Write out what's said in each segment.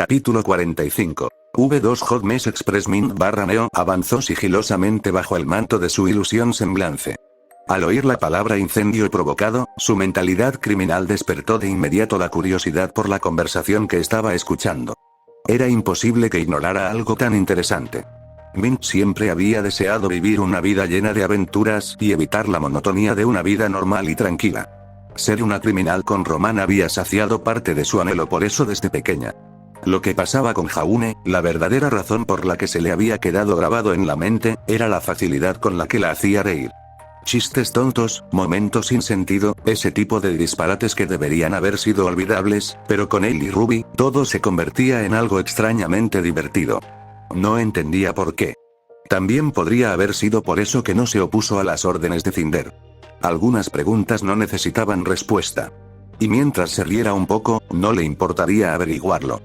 Capítulo 45. V2 Hot Mess Express Mint / Neo avanzó sigilosamente bajo el manto de su ilusión semblante. Al oír la palabra incendio provocado, su mentalidad criminal despertó de inmediato la curiosidad por la conversación que estaba escuchando. Era imposible que ignorara algo tan interesante. Mint siempre había deseado vivir una vida llena de aventuras y evitar la monotonía de una vida normal y tranquila. Ser una criminal con Roman había saciado parte de su anhelo por eso desde pequeña. Lo que pasaba con Jaune, la verdadera razón por la que se le había quedado grabado en la mente, era la facilidad con la que la hacía reír. Chistes tontos, momentos sin sentido, ese tipo de disparates que deberían haber sido olvidables, pero con él y Ruby, todo se convertía en algo extrañamente divertido. No entendía por qué. También podría haber sido por eso que no se opuso a las órdenes de Cinder. Algunas preguntas no necesitaban respuesta. Y mientras se riera un poco, no le importaría averiguarlo.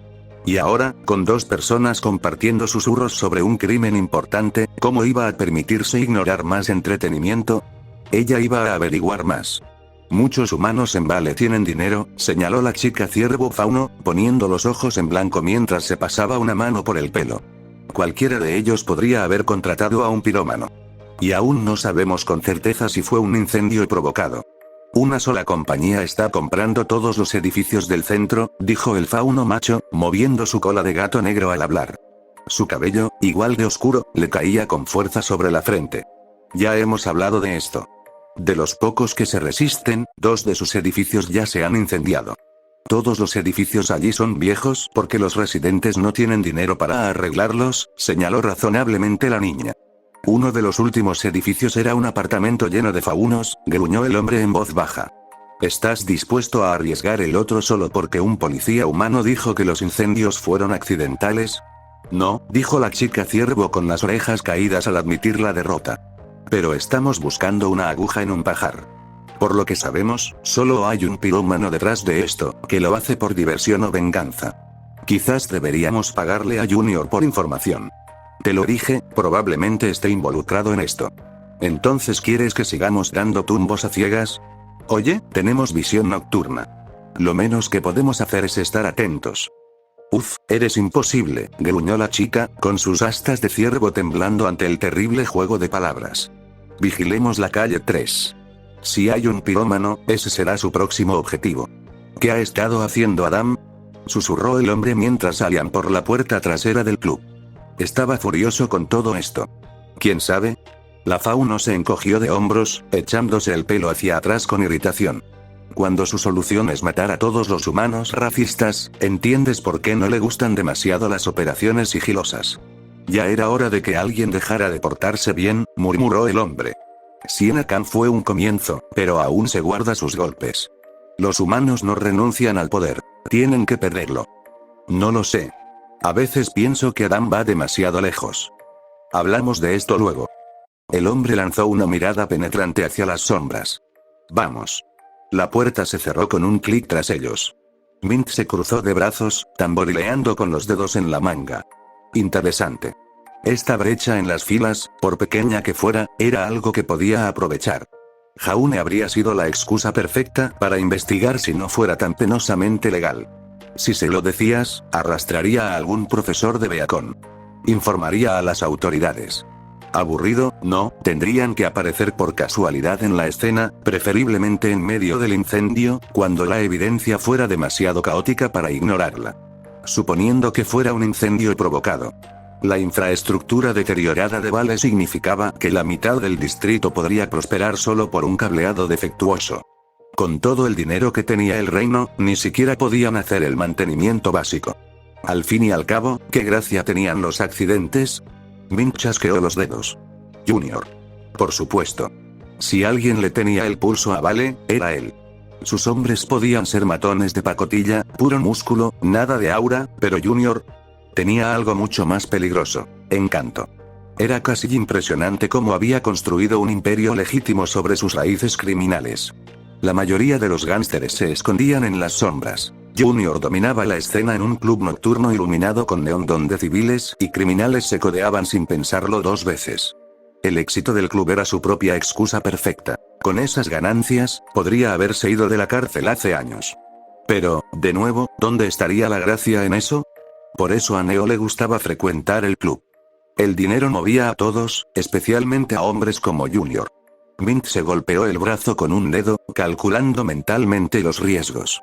Y ahora, con dos personas compartiendo susurros sobre un crimen importante, ¿cómo iba a permitirse ignorar más entretenimiento? Ella iba a averiguar más. Muchos humanos en Vale tienen dinero, señaló la chica ciervo fauno, poniendo los ojos en blanco mientras se pasaba una mano por el pelo. Cualquiera de ellos podría haber contratado a un pirómano. Y aún no sabemos con certeza si fue un incendio provocado. Una sola compañía está comprando todos los edificios del centro, dijo el fauno macho, moviendo su cola de gato negro al hablar. Su cabello, igual de oscuro, le caía con fuerza sobre la frente. Ya hemos hablado de esto. De los pocos que se resisten, 2 de sus edificios ya se han incendiado. Todos los edificios allí son viejos porque los residentes no tienen dinero para arreglarlos, señaló razonablemente la niña. Uno de los últimos edificios era un apartamento lleno de faunos, gruñó el hombre en voz baja. ¿Estás dispuesto a arriesgar el otro solo porque un policía humano dijo que los incendios fueron accidentales? No, dijo la chica ciervo con las orejas caídas al admitir la derrota. Pero estamos buscando una aguja en un pajar. Por lo que sabemos, solo hay un pirómano detrás de esto, que lo hace por diversión o venganza. Quizás deberíamos pagarle a Junior por información. Te lo dije, probablemente esté involucrado en esto. ¿Entonces quieres que sigamos dando tumbos a ciegas? Oye, tenemos visión nocturna. Lo menos que podemos hacer es estar atentos. Uf, eres imposible, gruñó la chica, con sus astas de ciervo temblando ante el terrible juego de palabras. Vigilemos la calle 3. Si hay un pirómano, ese será su próximo objetivo. ¿Qué ha estado haciendo Adam? Susurró el hombre mientras salían por la puerta trasera del club. Estaba furioso con todo esto. ¿Quién sabe? La fauno se encogió de hombros, echándose el pelo hacia atrás con irritación. Cuando su solución es matar a todos los humanos racistas, ¿entiendes por qué no le gustan demasiado las operaciones sigilosas? Ya era hora de que alguien dejara de portarse bien, murmuró el hombre. Siena Khan fue un comienzo, pero aún se guarda sus golpes. Los humanos no renuncian al poder, tienen que perderlo. No lo sé. A veces pienso que Adam va demasiado lejos. Hablamos de esto luego. El hombre lanzó una mirada penetrante hacia las sombras. Vamos. La puerta se cerró con un clic tras ellos. Mint se cruzó de brazos, tamborileando con los dedos en la manga. Interesante. Esta brecha en las filas, por pequeña que fuera, era algo que podía aprovechar. Jaune habría sido la excusa perfecta para investigar si no fuera tan penosamente legal. Si se lo decías, arrastraría a algún profesor de Beacon. Informaría a las autoridades. Aburrido, no, tendrían que aparecer por casualidad en la escena, preferiblemente en medio del incendio, cuando la evidencia fuera demasiado caótica para ignorarla. Suponiendo que fuera un incendio provocado. La infraestructura deteriorada de Vale significaba que la mitad del distrito podría prosperar solo por un cableado defectuoso. Con todo el dinero que tenía el reino, ni siquiera podían hacer el mantenimiento básico. Al fin y al cabo, ¿qué gracia tenían los accidentes? Mint chasqueó los dedos. Junior. Por supuesto. Si alguien le tenía el pulso a Vale, era él. Sus hombres podían ser matones de pacotilla, puro músculo, nada de aura, pero Junior tenía algo mucho más peligroso: encanto. Era casi impresionante cómo había construido un imperio legítimo sobre sus raíces criminales. La mayoría de los gánsteres se escondían en las sombras. Junior dominaba la escena en un club nocturno iluminado con neón donde civiles y criminales se codeaban sin pensarlo 2 veces. El éxito del club era su propia excusa perfecta. Con esas ganancias, podría haberse ido de la cárcel hace años. Pero, de nuevo, ¿dónde estaría la gracia en eso? Por eso a Neo le gustaba frecuentar el club. El dinero movía a todos, especialmente a hombres como Junior. Mint se golpeó el brazo con un dedo, calculando mentalmente los riesgos.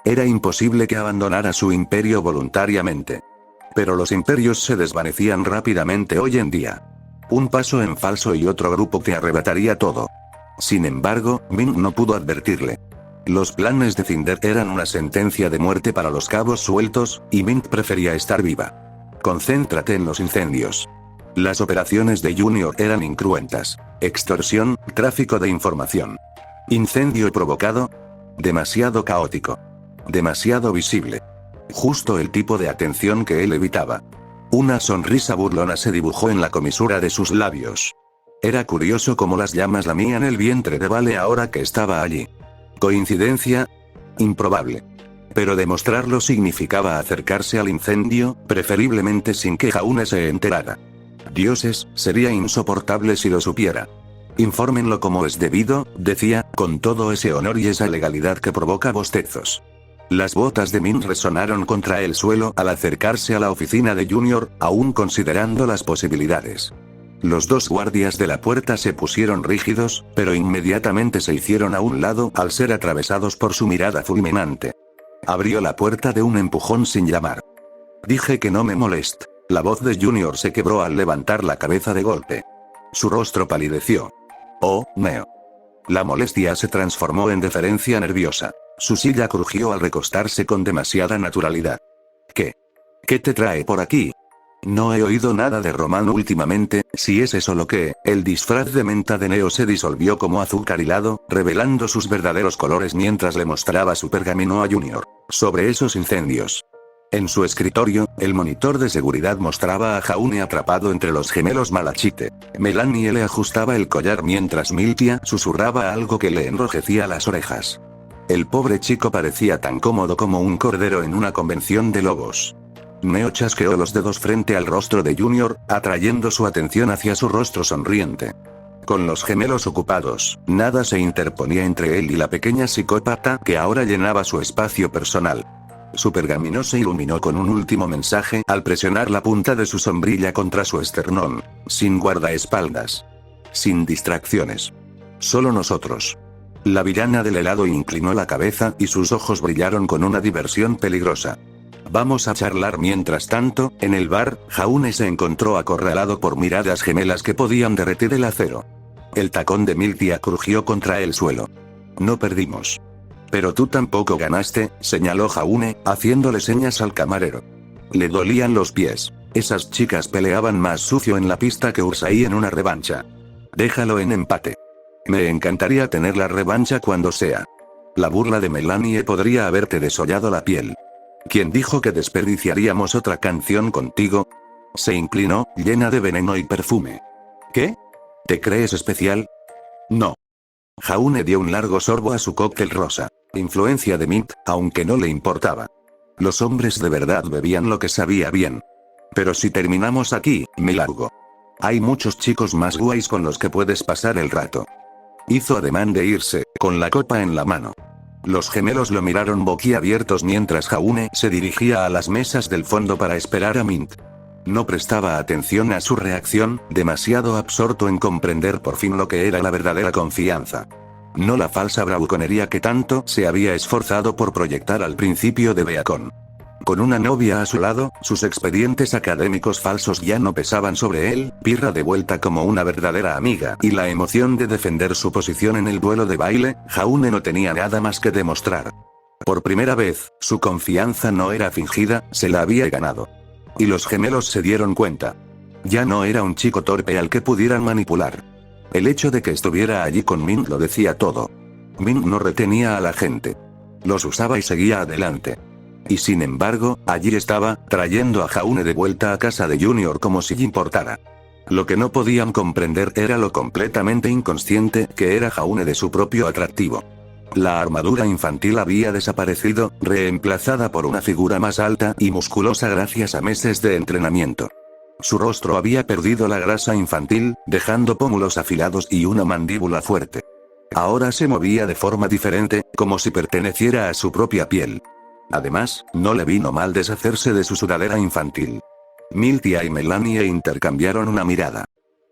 Era imposible que abandonara su imperio voluntariamente. Pero los imperios se desvanecían rápidamente hoy en día. Un paso en falso y otro grupo te arrebataría todo. Sin embargo, Mint no pudo advertirle. Los planes de Cinder eran una sentencia de muerte para los cabos sueltos, y Mint prefería estar viva. Concéntrate en los incendios. Las operaciones de Junior eran incruentas. Extorsión, tráfico de información. Incendio provocado. Demasiado caótico. Demasiado visible. Justo el tipo de atención que él evitaba. Una sonrisa burlona se dibujó en la comisura de sus labios. Era curioso cómo las llamas lamían el vientre de Vale ahora que estaba allí. ¿Coincidencia? Improbable. Pero demostrarlo significaba acercarse al incendio, preferiblemente sin que Jaune se enterara. Dioses, sería insoportable si lo supiera. Infórmenlo como es debido, decía, con todo ese honor y esa legalidad que provoca bostezos. Las botas de Mint resonaron contra el suelo al acercarse a la oficina de Junior, aún considerando las posibilidades. Los dos guardias de la puerta se pusieron rígidos, pero inmediatamente se hicieron a un lado al ser atravesados por su mirada fulminante. Abrió la puerta de un empujón sin llamar. Dije que no me moleste. La voz de Junior se quebró al levantar la cabeza de golpe. Su rostro palideció. Oh, Neo. La molestia se transformó en deferencia nerviosa. Su silla crujió al recostarse con demasiada naturalidad. ¿Qué? ¿Qué te trae por aquí? No he oído nada de Román últimamente, si es eso lo que... El disfraz de menta de Neo se disolvió como azúcar hilado, revelando sus verdaderos colores mientras le mostraba su pergamino a Junior. Sobre esos incendios. En su escritorio, el monitor de seguridad mostraba a Jaune atrapado entre los gemelos Malachite. Melanie le ajustaba el collar mientras Miltia susurraba algo que le enrojecía las orejas. El pobre chico parecía tan cómodo como un cordero en una convención de lobos. Neo chasqueó los dedos frente al rostro de Junior, atrayendo su atención hacia su rostro sonriente. Con los gemelos ocupados, nada se interponía entre él y la pequeña psicópata que ahora llenaba su espacio personal. Su pergamino se iluminó con un último mensaje al presionar la punta de su sombrilla contra su esternón. Sin guardaespaldas. Sin distracciones. Solo nosotros. La villana del helado inclinó la cabeza y sus ojos brillaron con una diversión peligrosa. Vamos a charlar mientras tanto. En el bar, Jaune se encontró acorralado por miradas gemelas que podían derretir el acero. El tacón de Miltia crujió contra el suelo. No perdimos. Pero tú tampoco ganaste, señaló Jaune, haciéndole señas al camarero. Le dolían los pies. Esas chicas peleaban más sucio en la pista que Ursaí en una revancha. Déjalo en empate. Me encantaría tener la revancha cuando sea. La burla de Melanie podría haberte desollado la piel. ¿Quién dijo que desperdiciaríamos otra canción contigo? Se inclinó, llena de veneno y perfume. ¿Qué? ¿Te crees especial? No. Jaune dio un largo sorbo a su cóctel rosa. Influencia de Mint, aunque no le importaba. Los hombres de verdad bebían lo que sabía bien. Pero si terminamos aquí, me largo. Hay muchos chicos más guays con los que puedes pasar el rato. Hizo ademán de irse, con la copa en la mano. Los gemelos lo miraron boquiabiertos mientras Jaune se dirigía a las mesas del fondo para esperar a Mint. No prestaba atención a su reacción, demasiado absorto en comprender por fin lo que era la verdadera confianza. No la falsa bravuconería que tanto se había esforzado por proyectar al principio de Beacon. Con una novia a su lado, sus expedientes académicos falsos ya no pesaban sobre él, Pirra de vuelta como una verdadera amiga y la emoción de defender su posición en el duelo de baile. Jaune no tenía nada más que demostrar. Por primera vez, su confianza no era fingida, se la había ganado. Y los gemelos se dieron cuenta. Ya no era un chico torpe al que pudieran manipular. El hecho de que estuviera allí con Mint lo decía todo. Mint no retenía a la gente. Los usaba y seguía adelante. Y sin embargo, allí estaba, trayendo a Jaune de vuelta a casa de Junior como si importara. Lo que no podían comprender era lo completamente inconsciente que era Jaune de su propio atractivo. La armadura infantil había desaparecido, reemplazada por una figura más alta y musculosa gracias a meses de entrenamiento. Su rostro había perdido la grasa infantil, dejando pómulos afilados y una mandíbula fuerte. Ahora se movía de forma diferente, como si perteneciera a su propia piel. Además, no le vino mal deshacerse de su sudadera infantil. Miltia y Melanie intercambiaron una mirada.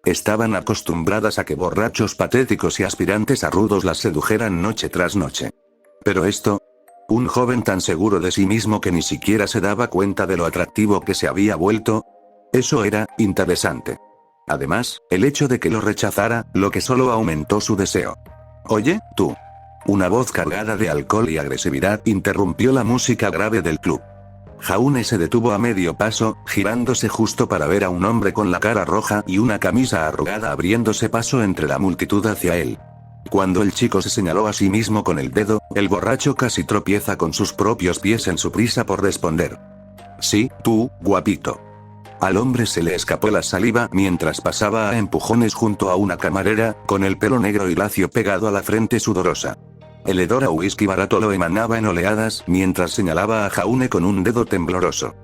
Estaban acostumbradas a que borrachos patéticos y aspirantes a rudos las sedujeran noche tras noche. Pero esto... Un joven tan seguro de sí mismo que ni siquiera se daba cuenta de lo atractivo que se había vuelto. Eso era interesante. Además, el hecho de que lo rechazara, lo que solo aumentó su deseo. Oye, tú. Una voz cargada de alcohol y agresividad interrumpió la música grave del club. Jaune se detuvo a medio paso, girándose justo para ver a un hombre con la cara roja y una camisa arrugada abriéndose paso entre la multitud hacia él. Cuando el chico se señaló a sí mismo con el dedo, el borracho casi tropieza con sus propios pies en su prisa por responder. Sí, tú, guapito. Al hombre se le escapó la saliva mientras pasaba a empujones junto a una camarera, con el pelo negro y lacio pegado a la frente sudorosa. El hedor a whisky barato lo emanaba en oleadas mientras señalaba a Jaune con un dedo tembloroso.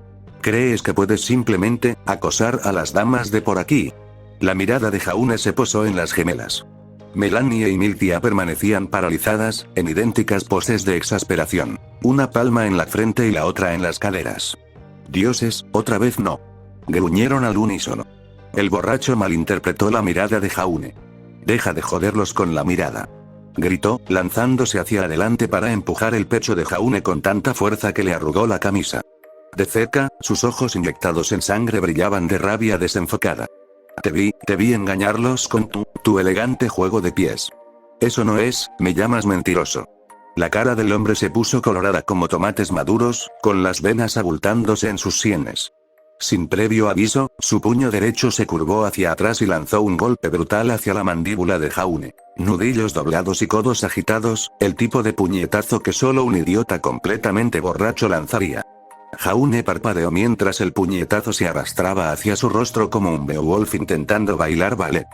¿Crees que puedes simplemente acosar a las damas de por aquí? La mirada de Jaune se posó en las gemelas. Melanie y Miltia permanecían paralizadas, en idénticas poses de exasperación. Una palma en la frente y la otra en las caderas. Dioses, otra vez no. Gruñeron al unísono. El borracho malinterpretó la mirada de Jaune. Deja de joderlos con la mirada. Gritó, lanzándose hacia adelante para empujar el pecho de Jaune con tanta fuerza que le arrugó la camisa. De cerca, sus ojos inyectados en sangre brillaban de rabia desenfocada. Te vi engañarlos con tu elegante juego de pies. Eso no es, me llamas mentiroso. La cara del hombre se puso colorada como tomates maduros, con las venas abultándose en sus sienes. Sin previo aviso, su puño derecho se curvó hacia atrás y lanzó un golpe brutal hacia la mandíbula de Jaune. Nudillos doblados y codos agitados, el tipo de puñetazo que solo un idiota completamente borracho lanzaría. Jaune parpadeó mientras el puñetazo se arrastraba hacia su rostro como un Beowulf intentando bailar ballet.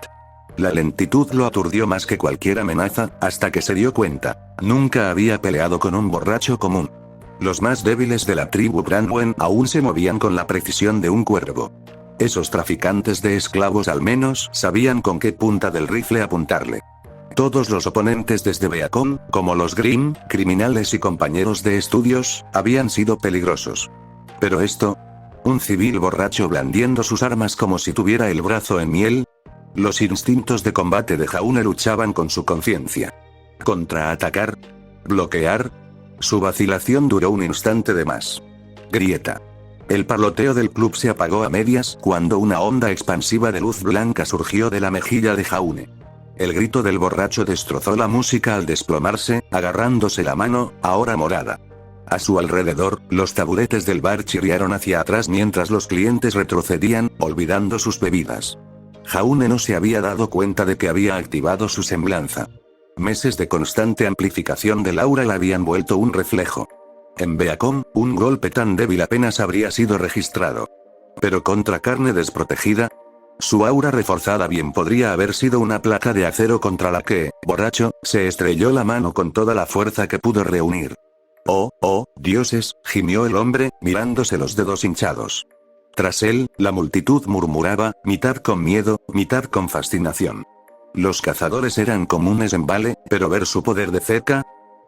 La lentitud lo aturdió más que cualquier amenaza, hasta que se dio cuenta. Nunca había peleado con un borracho común. Los más débiles de la tribu Brandwen aún se movían con la precisión de un cuervo. Esos traficantes de esclavos al menos sabían con qué punta del rifle apuntarle. Todos los oponentes desde Beacon, como los Grimm, criminales y compañeros de estudios, habían sido peligrosos. Pero esto... Un civil borracho blandiendo sus armas como si tuviera el brazo en miel. Los instintos de combate de Jaune luchaban con su conciencia. ¿Contraatacar? ¿Bloquear? Su vacilación duró un instante de más. Grieta. El parloteo del club se apagó a medias cuando una onda expansiva de luz blanca surgió de la mejilla de Jaune. El grito del borracho destrozó la música al desplomarse, agarrándose la mano, ahora morada. A su alrededor, los taburetes del bar chirriaron hacia atrás mientras los clientes retrocedían, olvidando sus bebidas. Jaune no se había dado cuenta de que había activado su semblanza. Meses de constante amplificación del aura la habían vuelto un reflejo. En Beacon, un golpe tan débil apenas habría sido registrado. Pero contra carne desprotegida, su aura reforzada bien podría haber sido una placa de acero contra la que, borracho, se estrelló la mano con toda la fuerza que pudo reunir. Oh, dioses, gimió el hombre, mirándose los dedos hinchados. Tras él, la multitud murmuraba, mitad con miedo, mitad con fascinación. Los cazadores eran comunes en Vale, pero ver su poder de cerca...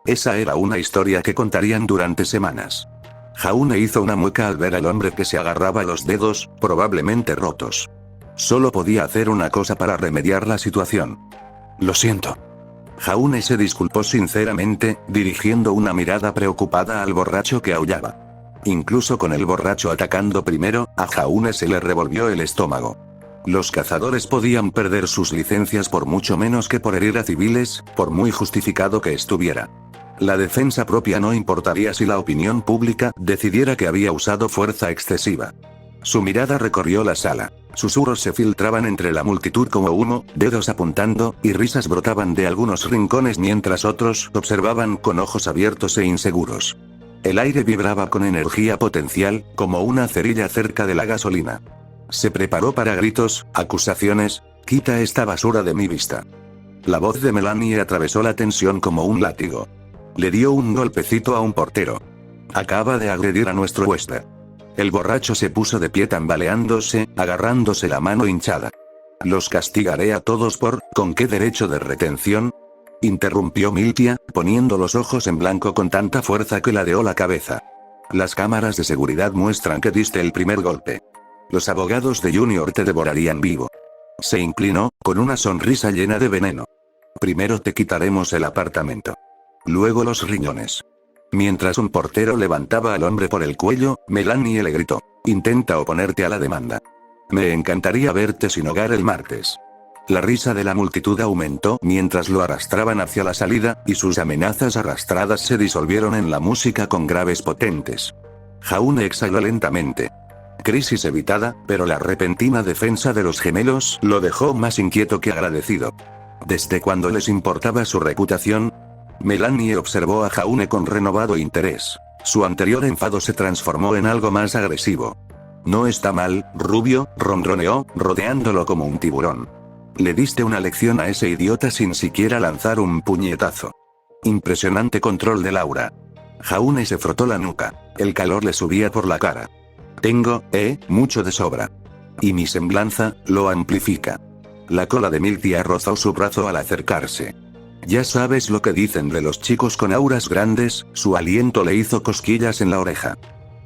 Esa era una historia que contarían durante semanas. Jaune hizo una mueca al ver al hombre que se agarraba los dedos, probablemente rotos. Solo podía hacer una cosa para remediar la situación. Lo siento. Jaune se disculpó sinceramente, dirigiendo una mirada preocupada al borracho que aullaba. Incluso con el borracho atacando primero, a Jaune se le revolvió el estómago. Los cazadores podían perder sus licencias por mucho menos que por herir a civiles, por muy justificado que estuviera. La defensa propia no importaría si la opinión pública decidiera que había usado fuerza excesiva. Su mirada recorrió la sala. Susurros se filtraban entre la multitud como humo, dedos apuntando, y risas brotaban de algunos rincones mientras otros observaban con ojos abiertos e inseguros. El aire vibraba con energía potencial, como una cerilla cerca de la gasolina. Se preparó para gritos, acusaciones, quita esta basura de mi vista. La voz de Melanie atravesó la tensión como un látigo. Le dio un golpecito a un portero. Acaba de agredir a nuestro huésped. El borracho se puso de pie tambaleándose, agarrándose la mano hinchada. Los castigaré a todos ¿con qué derecho de retención? Interrumpió Miltia, poniendo los ojos en blanco con tanta fuerza que ladeó la cabeza. Las cámaras de seguridad muestran que diste el primer golpe. Los abogados de Junior te devorarían vivo. Se inclinó, con una sonrisa llena de veneno. Primero te quitaremos el apartamento. Luego los riñones. Mientras un portero levantaba al hombre por el cuello, Melanie le gritó: intenta oponerte a la demanda. Me encantaría verte sin hogar el martes. La risa de la multitud aumentó mientras lo arrastraban hacia la salida, y sus amenazas arrastradas se disolvieron en la música con graves potentes. Jaune exhaló lentamente. Crisis evitada, pero la repentina defensa de los gemelos lo dejó más inquieto que agradecido. ¿Desde cuándo les importaba su reputación? Melanie observó a Jaune con renovado interés. Su anterior enfado se transformó en algo más agresivo. No está mal, rubio, ronroneó, rodeándolo como un tiburón. Le diste una lección a ese idiota sin siquiera lanzar un puñetazo. Impresionante control del aura. Jaune se frotó la nuca. El calor le subía por la cara. Tengo, mucho de sobra. Y mi semblanza, lo amplifica. La cola de Miltia rozó su brazo al acercarse. Ya sabes lo que dicen de los chicos con auras grandes, su aliento le hizo cosquillas en la oreja.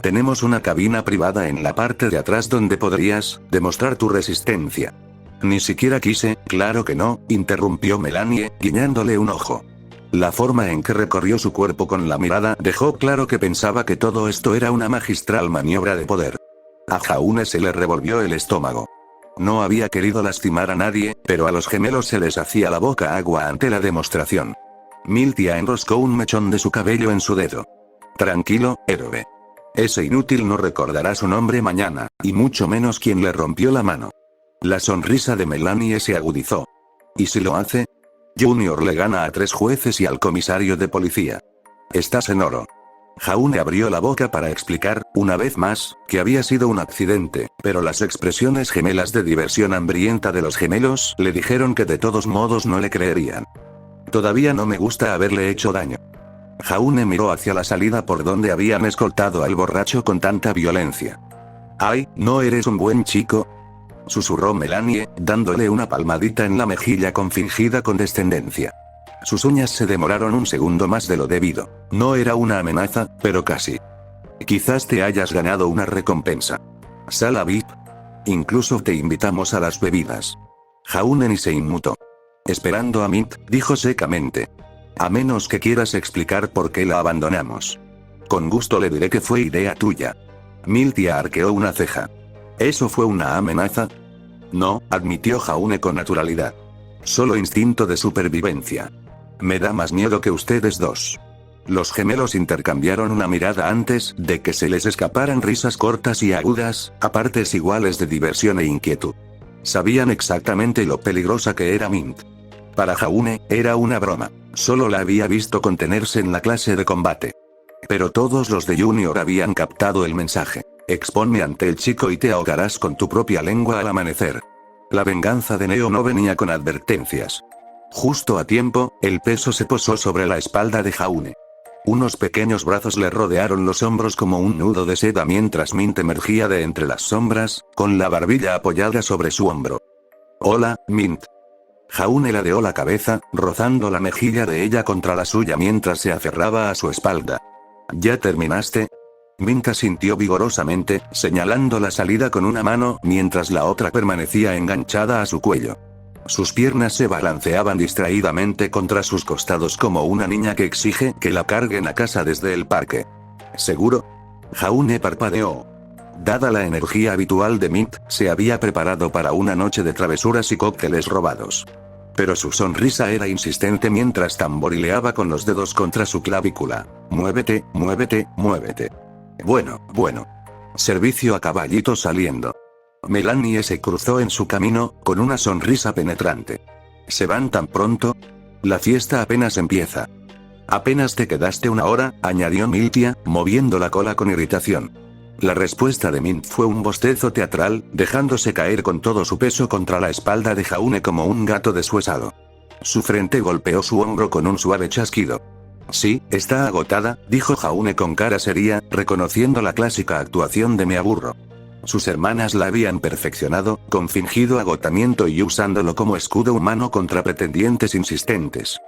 Tenemos una cabina privada en la parte de atrás donde podrías demostrar tu resistencia. Ni siquiera quise, claro que no, interrumpió Melanie, guiñándole un ojo. La forma en que recorrió su cuerpo con la mirada dejó claro que pensaba que todo esto era una magistral maniobra de poder. A Jaune se le revolvió el estómago. No había querido lastimar a nadie, pero a los gemelos se les hacía la boca agua ante la demostración. Miltia enroscó un mechón de su cabello en su dedo. Tranquilo, héroe. Ese inútil no recordará su nombre mañana, y mucho menos quien le rompió la mano. La sonrisa de Melanie se agudizó. ¿Y si lo hace? Junior le gana a 3 jueces y al comisario de policía. Estás en oro. Jaune abrió la boca para explicar, una vez más, que había sido un accidente, pero las expresiones gemelas de diversión hambrienta de los gemelos le dijeron que de todos modos no le creerían. Todavía no me gusta haberle hecho daño. Jaune miró hacia la salida por donde habían escoltado al borracho con tanta violencia. ¡Ay, no eres un buen chico!, susurró Melanie, dándole una palmadita en la mejilla con fingida condescendencia. Sus uñas se demoraron un segundo más de lo debido. No era una amenaza, pero casi. Quizás te hayas ganado una recompensa. Sala VIP. Incluso te invitamos a las bebidas. Jaune ni se inmutó. Esperando a Mint, dijo secamente. A menos que quieras explicar por qué la abandonamos. Con gusto le diré que fue idea tuya. Miltia arqueó una ceja. ¿Eso fue una amenaza? No, admitió Jaune con naturalidad. Solo instinto de supervivencia. Me da más miedo que ustedes dos. Los gemelos intercambiaron una mirada antes de que se les escaparan risas cortas y agudas, a partes iguales de diversión e inquietud. Sabían exactamente lo peligrosa que era Mint. Para Jaune, era una broma. Solo la había visto contenerse en la clase de combate. Pero todos los de Junior habían captado el mensaje. Exponme ante el chico y te ahogarás con tu propia lengua al amanecer. La venganza de Neo no venía con advertencias. Justo a tiempo, el peso se posó sobre la espalda de Jaune. Unos pequeños brazos le rodearon los hombros como un nudo de seda mientras Mint emergía de entre las sombras, con la barbilla apoyada sobre su hombro. Hola, Mint. Jaune ladeó la cabeza, rozando la mejilla de ella contra la suya mientras se aferraba a su espalda. ¿Ya terminaste? Mint asintió vigorosamente, señalando la salida con una mano mientras la otra permanecía enganchada a su cuello. Sus piernas se balanceaban distraídamente contra sus costados como una niña que exige que la carguen a casa desde el parque. ¿Seguro? Jaune parpadeó. Dada la energía habitual de Mint, se había preparado para una noche de travesuras y cócteles robados. Pero su sonrisa era insistente mientras tamborileaba con los dedos contra su clavícula. Muévete, muévete, muévete. Bueno. Servicio a caballito saliendo. Melanie se cruzó en su camino, con una sonrisa penetrante. ¿Se van tan pronto? La fiesta apenas empieza. Apenas te quedaste una hora, añadió Miltia, moviendo la cola con irritación. La respuesta de Mint fue un bostezo teatral, dejándose caer con todo su peso contra la espalda de Jaune como un gato deshuesado. Su frente golpeó su hombro con un suave chasquido. Sí, está agotada, dijo Jaune con cara seria, reconociendo la clásica actuación de me aburro. Sus hermanas la habían perfeccionado, con fingido agotamiento y usándolo como escudo humano contra pretendientes insistentes.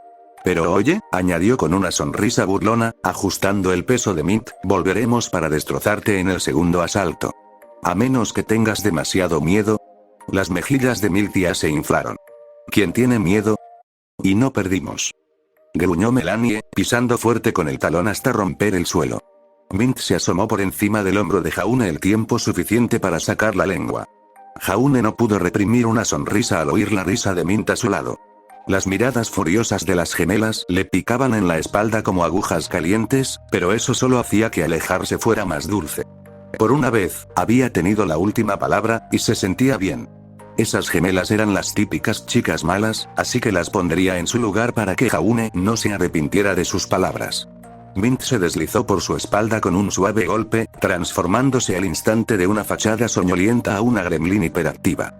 Pero oye, añadió con una sonrisa burlona, ajustando el peso de Mint, volveremos para destrozarte en el segundo asalto. A menos que tengas demasiado miedo. Las mejillas de Miltia se inflaron. ¿Quién tiene miedo? Y no perdimos. Gruñó Melanie, pisando fuerte con el talón hasta romper el suelo. Mint se asomó por encima del hombro de Jaune el tiempo suficiente para sacar la lengua. Jaune no pudo reprimir una sonrisa al oír la risa de Mint a su lado. Las miradas furiosas de las gemelas le picaban en la espalda como agujas calientes, pero eso solo hacía que alejarse fuera más dulce. Por una vez, había tenido la última palabra, y se sentía bien. Esas gemelas eran las típicas chicas malas, así que las pondría en su lugar para que Jaune no se arrepintiera de sus palabras. Mint se deslizó por su espalda con un suave golpe, transformándose al instante de una fachada soñolienta a una gremlin hiperactiva.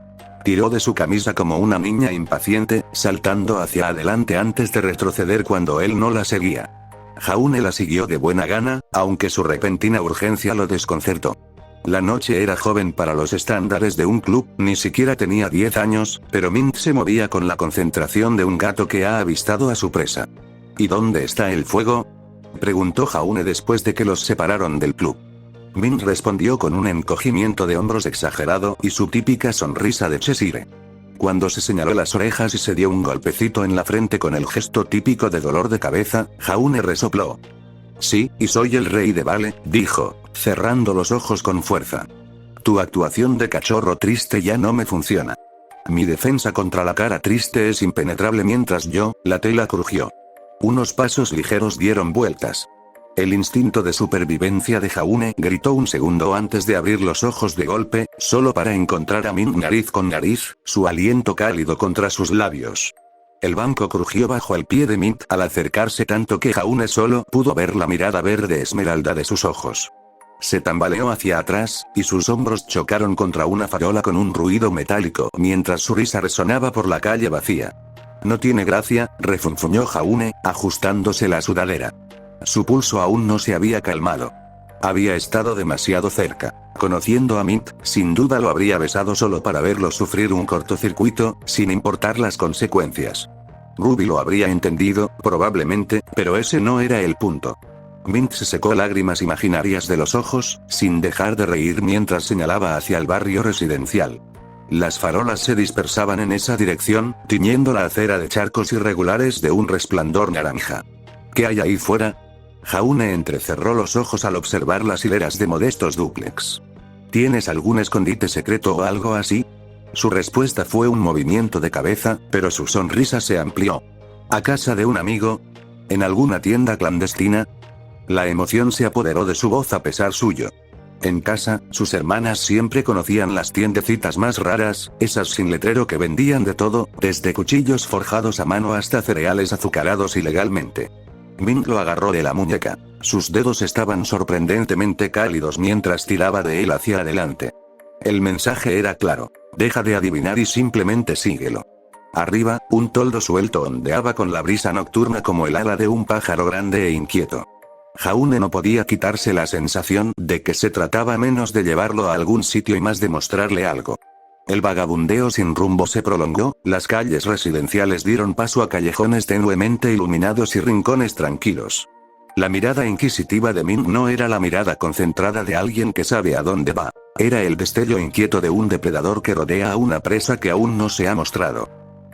Tiró de su camisa como una niña impaciente, saltando hacia adelante antes de retroceder cuando él no la seguía. Jaune la siguió de buena gana, aunque su repentina urgencia lo desconcertó. La noche era joven para los estándares de un club, ni siquiera tenía 10 años, pero Mint se movía con la concentración de un gato que ha avistado a su presa. ¿Y dónde está el fuego?, preguntó Jaune después de que los separaron del club. Mint respondió con un encogimiento de hombros exagerado y su típica sonrisa de Cheshire. Cuando se señaló las orejas y se dio un golpecito en la frente con el gesto típico de dolor de cabeza, Jaune resopló. Sí, y soy el rey de Vale, dijo, cerrando los ojos con fuerza. Tu actuación de cachorro triste ya no me funciona. Mi defensa contra la cara triste es impenetrable mientras la tela crujió. Unos pasos ligeros dieron vueltas. El instinto de supervivencia de Jaune gritó un segundo antes de abrir los ojos de golpe, solo para encontrar a Mint nariz con nariz, su aliento cálido contra sus labios. El banco crujió bajo el pie de Mint al acercarse tanto que Jaune solo pudo ver la mirada verde esmeralda de sus ojos. Se tambaleó hacia atrás, y sus hombros chocaron contra una farola con un ruido metálico mientras su risa resonaba por la calle vacía. No tiene gracia, refunfuñó Jaune, ajustándose la sudadera. Su pulso aún no se había calmado. Había estado demasiado cerca. Conociendo a Mint, sin duda lo habría besado solo para verlo sufrir un cortocircuito, sin importar las consecuencias. Ruby lo habría entendido, probablemente, pero ese no era el punto. Mint se secó lágrimas imaginarias de los ojos, sin dejar de reír mientras señalaba hacia el barrio residencial. Las farolas se dispersaban en esa dirección, tiñendo la acera de charcos irregulares de un resplandor naranja. ¿Qué hay ahí fuera? Jaune entrecerró los ojos al observar las hileras de modestos dúplex. ¿Tienes algún escondite secreto o algo así? Su respuesta fue un movimiento de cabeza, pero su sonrisa se amplió. ¿A casa de un amigo? ¿En alguna tienda clandestina? La emoción se apoderó de su voz a pesar suyo. En casa, sus hermanas siempre conocían las tiendecitas más raras, esas sin letrero que vendían de todo, desde cuchillos forjados a mano hasta cereales azucarados ilegalmente. Mint lo agarró de la muñeca. Sus dedos estaban sorprendentemente cálidos mientras tiraba de él hacia adelante. El mensaje era claro. Deja de adivinar y simplemente síguelo. Arriba, un toldo suelto ondeaba con la brisa nocturna como el ala de un pájaro grande e inquieto. Jaune no podía quitarse la sensación de que se trataba menos de llevarlo a algún sitio y más de mostrarle algo. El vagabundeo sin rumbo se prolongó, las calles residenciales dieron paso a callejones tenuemente iluminados y rincones tranquilos. La mirada inquisitiva de Mint no era la mirada concentrada de alguien que sabe a dónde va. Era el destello inquieto de un depredador que rodea a una presa que aún no se ha mostrado.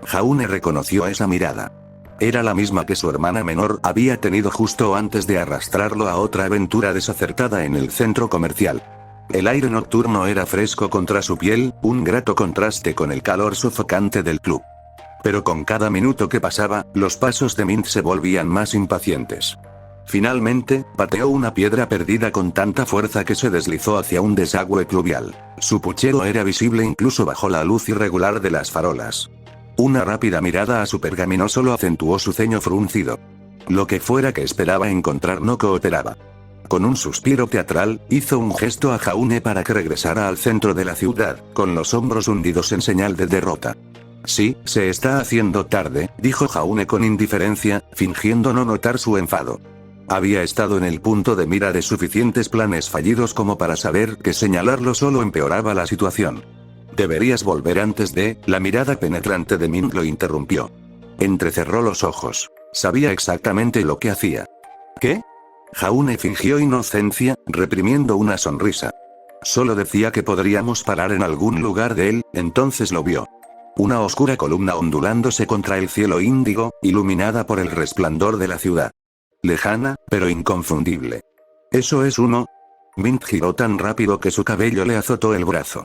Jaune reconoció esa mirada. Era la misma que su hermana menor había tenido justo antes de arrastrarlo a otra aventura desacertada en el centro comercial. El aire nocturno era fresco contra su piel, un grato contraste con el calor sofocante del club. Pero con cada minuto que pasaba, los pasos de Mint se volvían más impacientes. Finalmente, pateó una piedra perdida con tanta fuerza que se deslizó hacia un desagüe pluvial. Su puchero era visible incluso bajo la luz irregular de las farolas. Una rápida mirada a su pergamino solo acentuó su ceño fruncido. Lo que fuera que esperaba encontrar no cooperaba. Con un suspiro teatral, hizo un gesto a Jaune para que regresara al centro de la ciudad, con los hombros hundidos en señal de derrota. Sí, se está haciendo tarde, dijo Jaune con indiferencia, fingiendo no notar su enfado. Había estado en el punto de mira de suficientes planes fallidos como para saber que señalarlo solo empeoraba la situación. Deberías volver antes de, la mirada penetrante de Mint lo interrumpió. Entrecerró los ojos. Sabía exactamente lo que hacía. ¿Qué? Jaune fingió inocencia, reprimiendo una sonrisa. Solo decía que podríamos parar en algún lugar de él, entonces lo vio. Una oscura columna ondulándose contra el cielo índigo, iluminada por el resplandor de la ciudad. Lejana, pero inconfundible. ¿Eso es uno? Mint giró tan rápido que su cabello le azotó el brazo.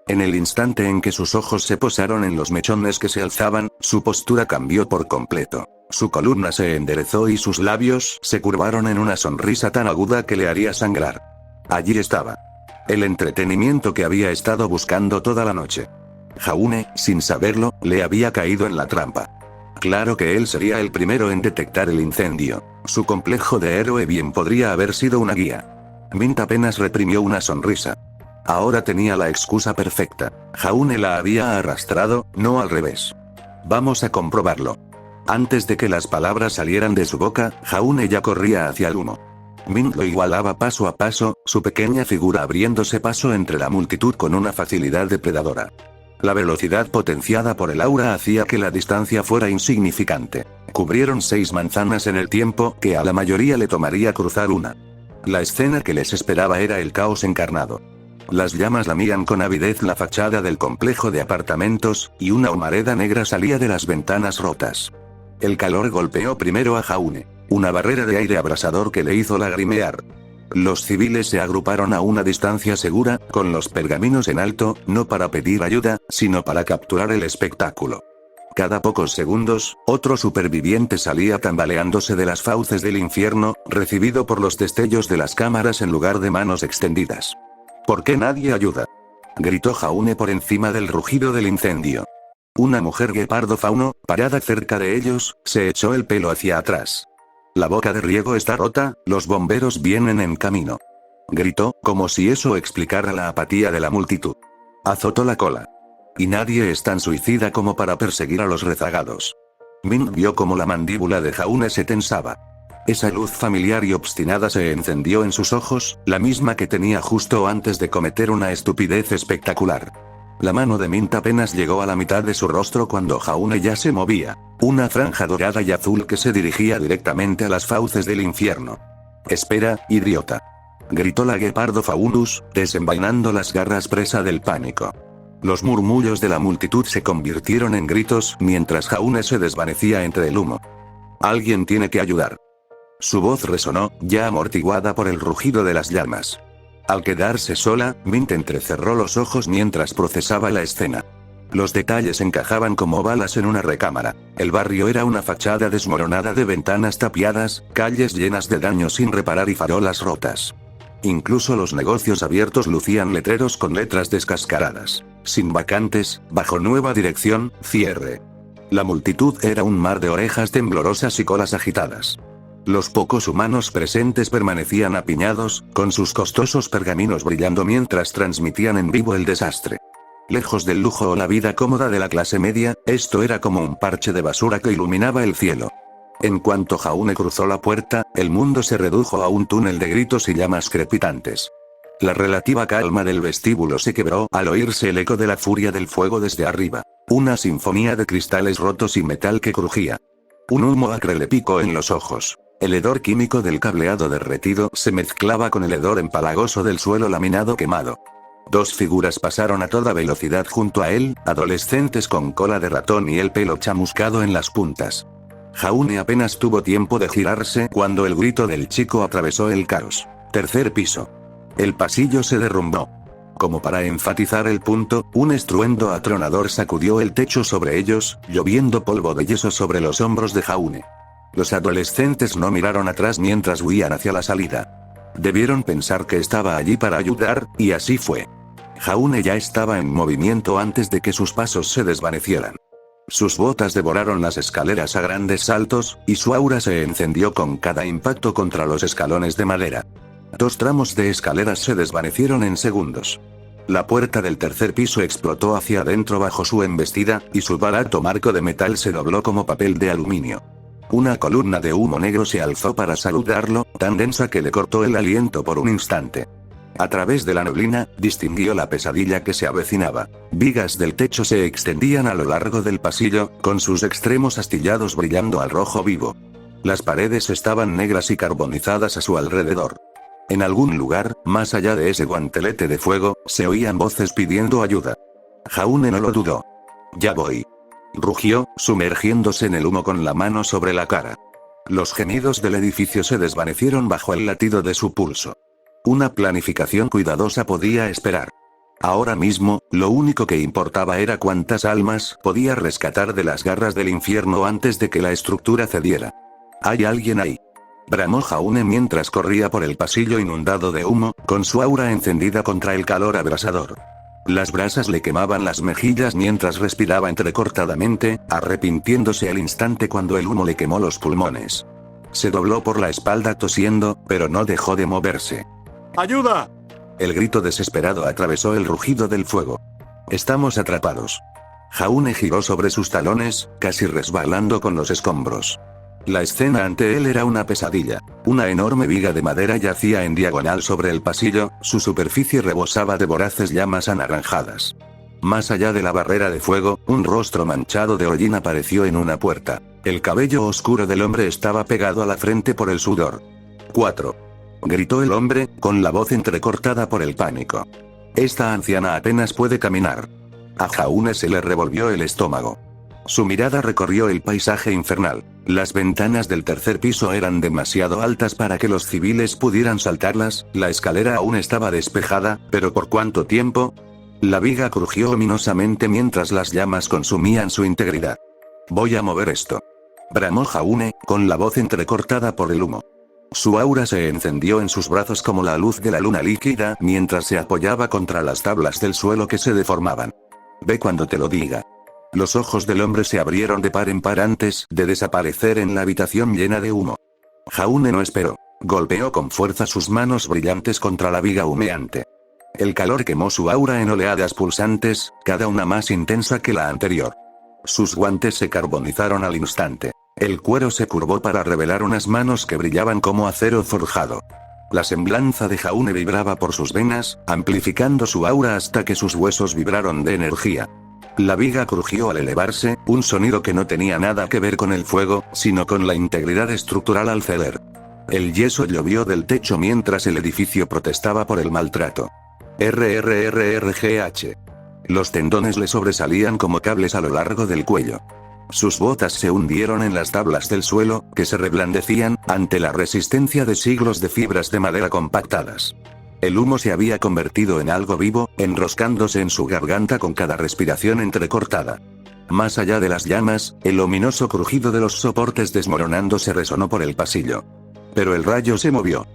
En el instante en que sus ojos se posaron en los mechones que se alzaban, su postura cambió por completo. Su columna se enderezó y sus labios se curvaron en una sonrisa tan aguda que le haría sangrar. Allí estaba. El entretenimiento que había estado buscando toda la noche. Jaune, sin saberlo, le había caído en la trampa. Claro que él sería el primero en detectar el incendio. Su complejo de héroe bien podría haber sido una guía. Mint apenas reprimió una sonrisa. Ahora tenía la excusa perfecta. Jaune la había arrastrado, no al revés. Vamos a comprobarlo. Antes de que las palabras salieran de su boca, Jaune ya corría hacia el humo. Mint lo igualaba paso a paso, su pequeña figura abriéndose paso entre la multitud con una facilidad depredadora. La velocidad potenciada por el aura hacía que la distancia fuera insignificante. Cubrieron 6 manzanas en el tiempo que a la mayoría le tomaría cruzar una. La escena que les esperaba era el caos encarnado. Las llamas lamían con avidez la fachada del complejo de apartamentos, y una humareda negra salía de las ventanas rotas. El calor golpeó primero a Jaune, una barrera de aire abrasador que le hizo lagrimear. Los civiles se agruparon a una distancia segura, con los pergaminos en alto, no para pedir ayuda, sino para capturar el espectáculo. Cada pocos segundos, otro superviviente salía tambaleándose de las fauces del infierno, recibido por los destellos de las cámaras en lugar de manos extendidas. ¿Por qué nadie ayuda?, gritó Jaune por encima del rugido del incendio. Una mujer guepardo fauno, parada cerca de ellos, se echó el pelo hacia atrás. La boca de riego está rota, los bomberos vienen en camino. Gritó, como si eso explicara la apatía de la multitud. Azotó la cola. Y nadie es tan suicida como para perseguir a los rezagados. Mint vio como la mandíbula de Jaune se tensaba. Esa luz familiar y obstinada se encendió en sus ojos, la misma que tenía justo antes de cometer una estupidez espectacular. La mano de Mint apenas llegó a la mitad de su rostro cuando Jaune ya se movía. Una franja dorada y azul que se dirigía directamente a las fauces del infierno. «Espera, idiota», gritó la guepardo faunus, desenvainando las garras presa del pánico. Los murmullos de la multitud se convirtieron en gritos mientras Jaune se desvanecía entre el humo. «Alguien tiene que ayudar». Su voz resonó, ya amortiguada por el rugido de las llamas. Al quedarse sola, Mint entrecerró los ojos mientras procesaba la escena. Los detalles encajaban como balas en una recámara. El barrio era una fachada desmoronada de ventanas tapiadas, calles llenas de daños sin reparar y farolas rotas. Incluso los negocios abiertos lucían letreros con letras descascaradas. Sin vacantes, bajo nueva dirección, cierre. La multitud era un mar de orejas temblorosas y colas agitadas. Los pocos humanos presentes permanecían apiñados, con sus costosos pergaminos brillando mientras transmitían en vivo el desastre. Lejos del lujo o la vida cómoda de la clase media, esto era como un parche de basura que iluminaba el cielo. En cuanto Jaune cruzó la puerta, el mundo se redujo a un túnel de gritos y llamas crepitantes. La relativa calma del vestíbulo se quebró al oírse el eco de la furia del fuego desde arriba. Una sinfonía de cristales rotos y metal que crujía. Un humo acre le picó en los ojos. El hedor químico del cableado derretido se mezclaba con el hedor empalagoso del suelo laminado quemado. 2 figuras pasaron a toda velocidad junto a él, adolescentes con cola de ratón y el pelo chamuscado en las puntas. Jaune apenas tuvo tiempo de girarse cuando el grito del chico atravesó el caos. «Tercer piso». El pasillo se derrumbó. Como para enfatizar el punto, un estruendo atronador sacudió el techo sobre ellos, lloviendo polvo de yeso sobre los hombros de Jaune. Los adolescentes no miraron atrás mientras huían hacia la salida. Debieron pensar que estaba allí para ayudar, y así fue. Jaune ya estaba en movimiento antes de que sus pasos se desvanecieran. Sus botas devoraron las escaleras a grandes saltos, y su aura se encendió con cada impacto contra los escalones de madera. 2 tramos de escaleras se desvanecieron en segundos. La puerta del tercer piso explotó hacia adentro bajo su embestida, y su barato marco de metal se dobló como papel de aluminio. Una columna de humo negro se alzó para saludarlo, tan densa que le cortó el aliento por un instante. A través de la neblina, distinguió la pesadilla que se avecinaba. Vigas del techo se extendían a lo largo del pasillo, con sus extremos astillados brillando al rojo vivo. Las paredes estaban negras y carbonizadas a su alrededor. En algún lugar, más allá de ese guantelete de fuego, se oían voces pidiendo ayuda. Jaune no lo dudó. «Ya voy», rugió, sumergiéndose en el humo con la mano sobre la cara. Los gemidos del edificio se desvanecieron bajo el latido de su pulso. Una planificación cuidadosa podía esperar. Ahora mismo, lo único que importaba era cuántas almas podía rescatar de las garras del infierno antes de que la estructura cediera. «Hay alguien ahí», bramó Jaune mientras corría por el pasillo inundado de humo, con su aura encendida contra el calor abrasador. Las brasas le quemaban las mejillas mientras respiraba entrecortadamente, arrepintiéndose al instante cuando el humo le quemó los pulmones. Se dobló por la espalda tosiendo, pero no dejó de moverse. ¡Ayuda! El grito desesperado atravesó el rugido del fuego. «Estamos atrapados». Jaune giró sobre sus talones, casi resbalando con los escombros. La escena ante él era una pesadilla. Una enorme viga de madera yacía en diagonal sobre el pasillo, su superficie rebosaba de voraces llamas anaranjadas. Más allá de la barrera de fuego, un rostro manchado de hollín apareció en una puerta. El cabello oscuro del hombre estaba pegado a la frente por el sudor. 4. Gritó el hombre, con la voz entrecortada por el pánico. «Esta anciana apenas puede caminar». A Jaune se le revolvió el estómago. Su mirada recorrió el paisaje infernal. Las ventanas del tercer piso eran demasiado altas para que los civiles pudieran saltarlas, la escalera aún estaba despejada, pero ¿por cuánto tiempo? La viga crujió ominosamente mientras las llamas consumían su integridad. «Voy a mover esto», bramó Jaune, con la voz entrecortada por el humo. Su aura se encendió en sus brazos como la luz de la luna líquida mientras se apoyaba contra las tablas del suelo que se deformaban. «Ve cuando te lo diga». Los ojos del hombre se abrieron de par en par antes de desaparecer en la habitación llena de humo. Jaune no esperó. Golpeó con fuerza sus manos brillantes contra la viga humeante. El calor quemó su aura en oleadas pulsantes, cada una más intensa que la anterior. Sus guantes se carbonizaron al instante. El cuero se curvó para revelar unas manos que brillaban como acero forjado. La semblanza de Jaune vibraba por sus venas, amplificando su aura hasta que sus huesos vibraron de energía. La viga crujió al elevarse, un sonido que no tenía nada que ver con el fuego, sino con la integridad estructural al ceder. El yeso llovió del techo mientras el edificio protestaba por el maltrato. RRRRGH. Los tendones le sobresalían como cables a lo largo del cuello. Sus botas se hundieron en las tablas del suelo, que se reblandecían, ante la resistencia de siglos de fibras de madera compactadas. El humo se había convertido en algo vivo, enroscándose en su garganta con cada respiración entrecortada. Más allá de las llamas, el ominoso crujido de los soportes desmoronándose resonó por el pasillo. Pero el rayo se movió.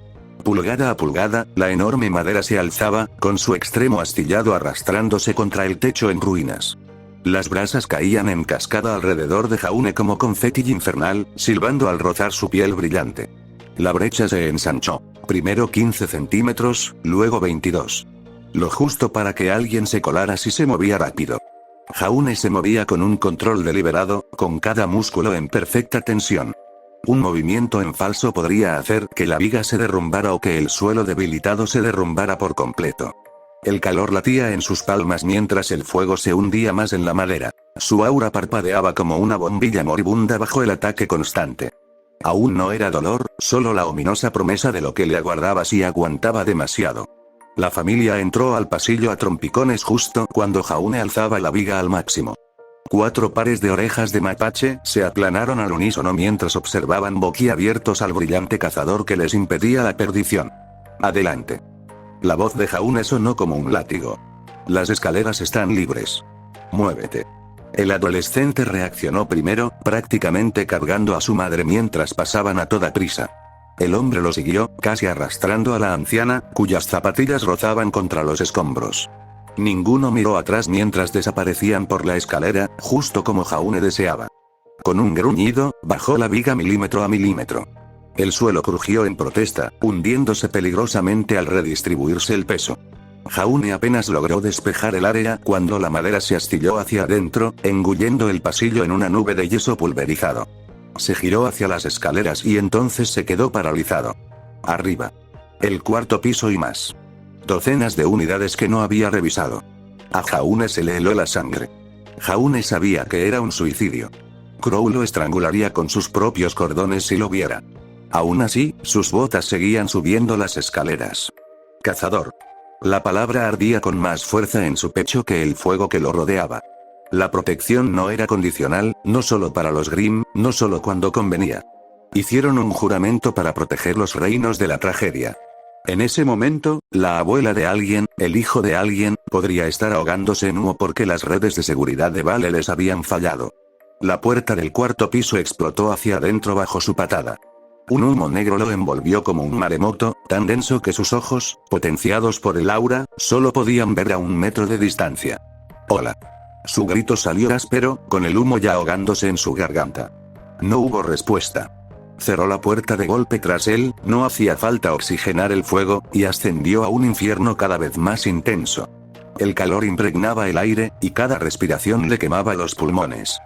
Pulgada a pulgada, la enorme madera se alzaba, con su extremo astillado arrastrándose contra el techo en ruinas. Las brasas caían en cascada alrededor de Jaune como confeti infernal, silbando al rozar su piel brillante. La brecha se ensanchó. Primero 15 centímetros, luego 22. Lo justo para que alguien se colara si se movía rápido. Jaune se movía con un control deliberado, con cada músculo en perfecta tensión. Un movimiento en falso podría hacer que la viga se derrumbara o que el suelo debilitado se derrumbara por completo. El calor latía en sus palmas mientras el fuego se hundía más en la madera. Su aura parpadeaba como una bombilla moribunda bajo el ataque constante. Aún no era dolor, solo la ominosa promesa de lo que le aguardaba si aguantaba demasiado. La familia entró al pasillo a trompicones justo cuando Jaune alzaba la viga al máximo. 4 pares de orejas de mapache se aplanaron al unísono mientras observaban boquiabiertos al brillante cazador que les impedía la perdición. «Adelante». La voz de Jaune sonó como un látigo. «Las escaleras están libres. Muévete». El adolescente reaccionó primero, prácticamente cargando a su madre mientras pasaban a toda prisa. El hombre lo siguió, casi arrastrando a la anciana, cuyas zapatillas rozaban contra los escombros. Ninguno miró atrás mientras desaparecían por la escalera, justo como Jaune deseaba. Con un gruñido, bajó la viga milímetro a milímetro. El suelo crujió en protesta, hundiéndose peligrosamente al redistribuirse el peso. Jaune apenas logró despejar el área cuando la madera se astilló hacia adentro, engullendo el pasillo en una nube de yeso pulverizado. Se giró hacia las escaleras y entonces se quedó paralizado. Arriba. El cuarto piso y más. Docenas de unidades que no había revisado. A Jaune se le heló la sangre. Jaune sabía que era un suicidio. Crow lo estrangularía con sus propios cordones si lo viera. Aún así, sus botas seguían subiendo las escaleras. Cazador. La palabra ardía con más fuerza en su pecho que el fuego que lo rodeaba. La protección no era condicional, no solo para los Grimm, no solo cuando convenía. Hicieron un juramento para proteger los reinos de la tragedia. En ese momento, la abuela de alguien, el hijo de alguien, podría estar ahogándose en humo porque las redes de seguridad de Vale les habían fallado. La puerta del cuarto piso explotó hacia adentro bajo su patada. Un humo negro lo envolvió como un maremoto, tan denso que sus ojos, potenciados por el aura, solo podían ver a 1 metro de distancia. ¡Hola! Su grito salió áspero, con el humo ya ahogándose en su garganta. No hubo respuesta. Cerró la puerta de golpe tras él, no hacía falta oxigenar el fuego, y ascendió a un infierno cada vez más intenso. El calor impregnaba el aire, y cada respiración le quemaba los pulmones.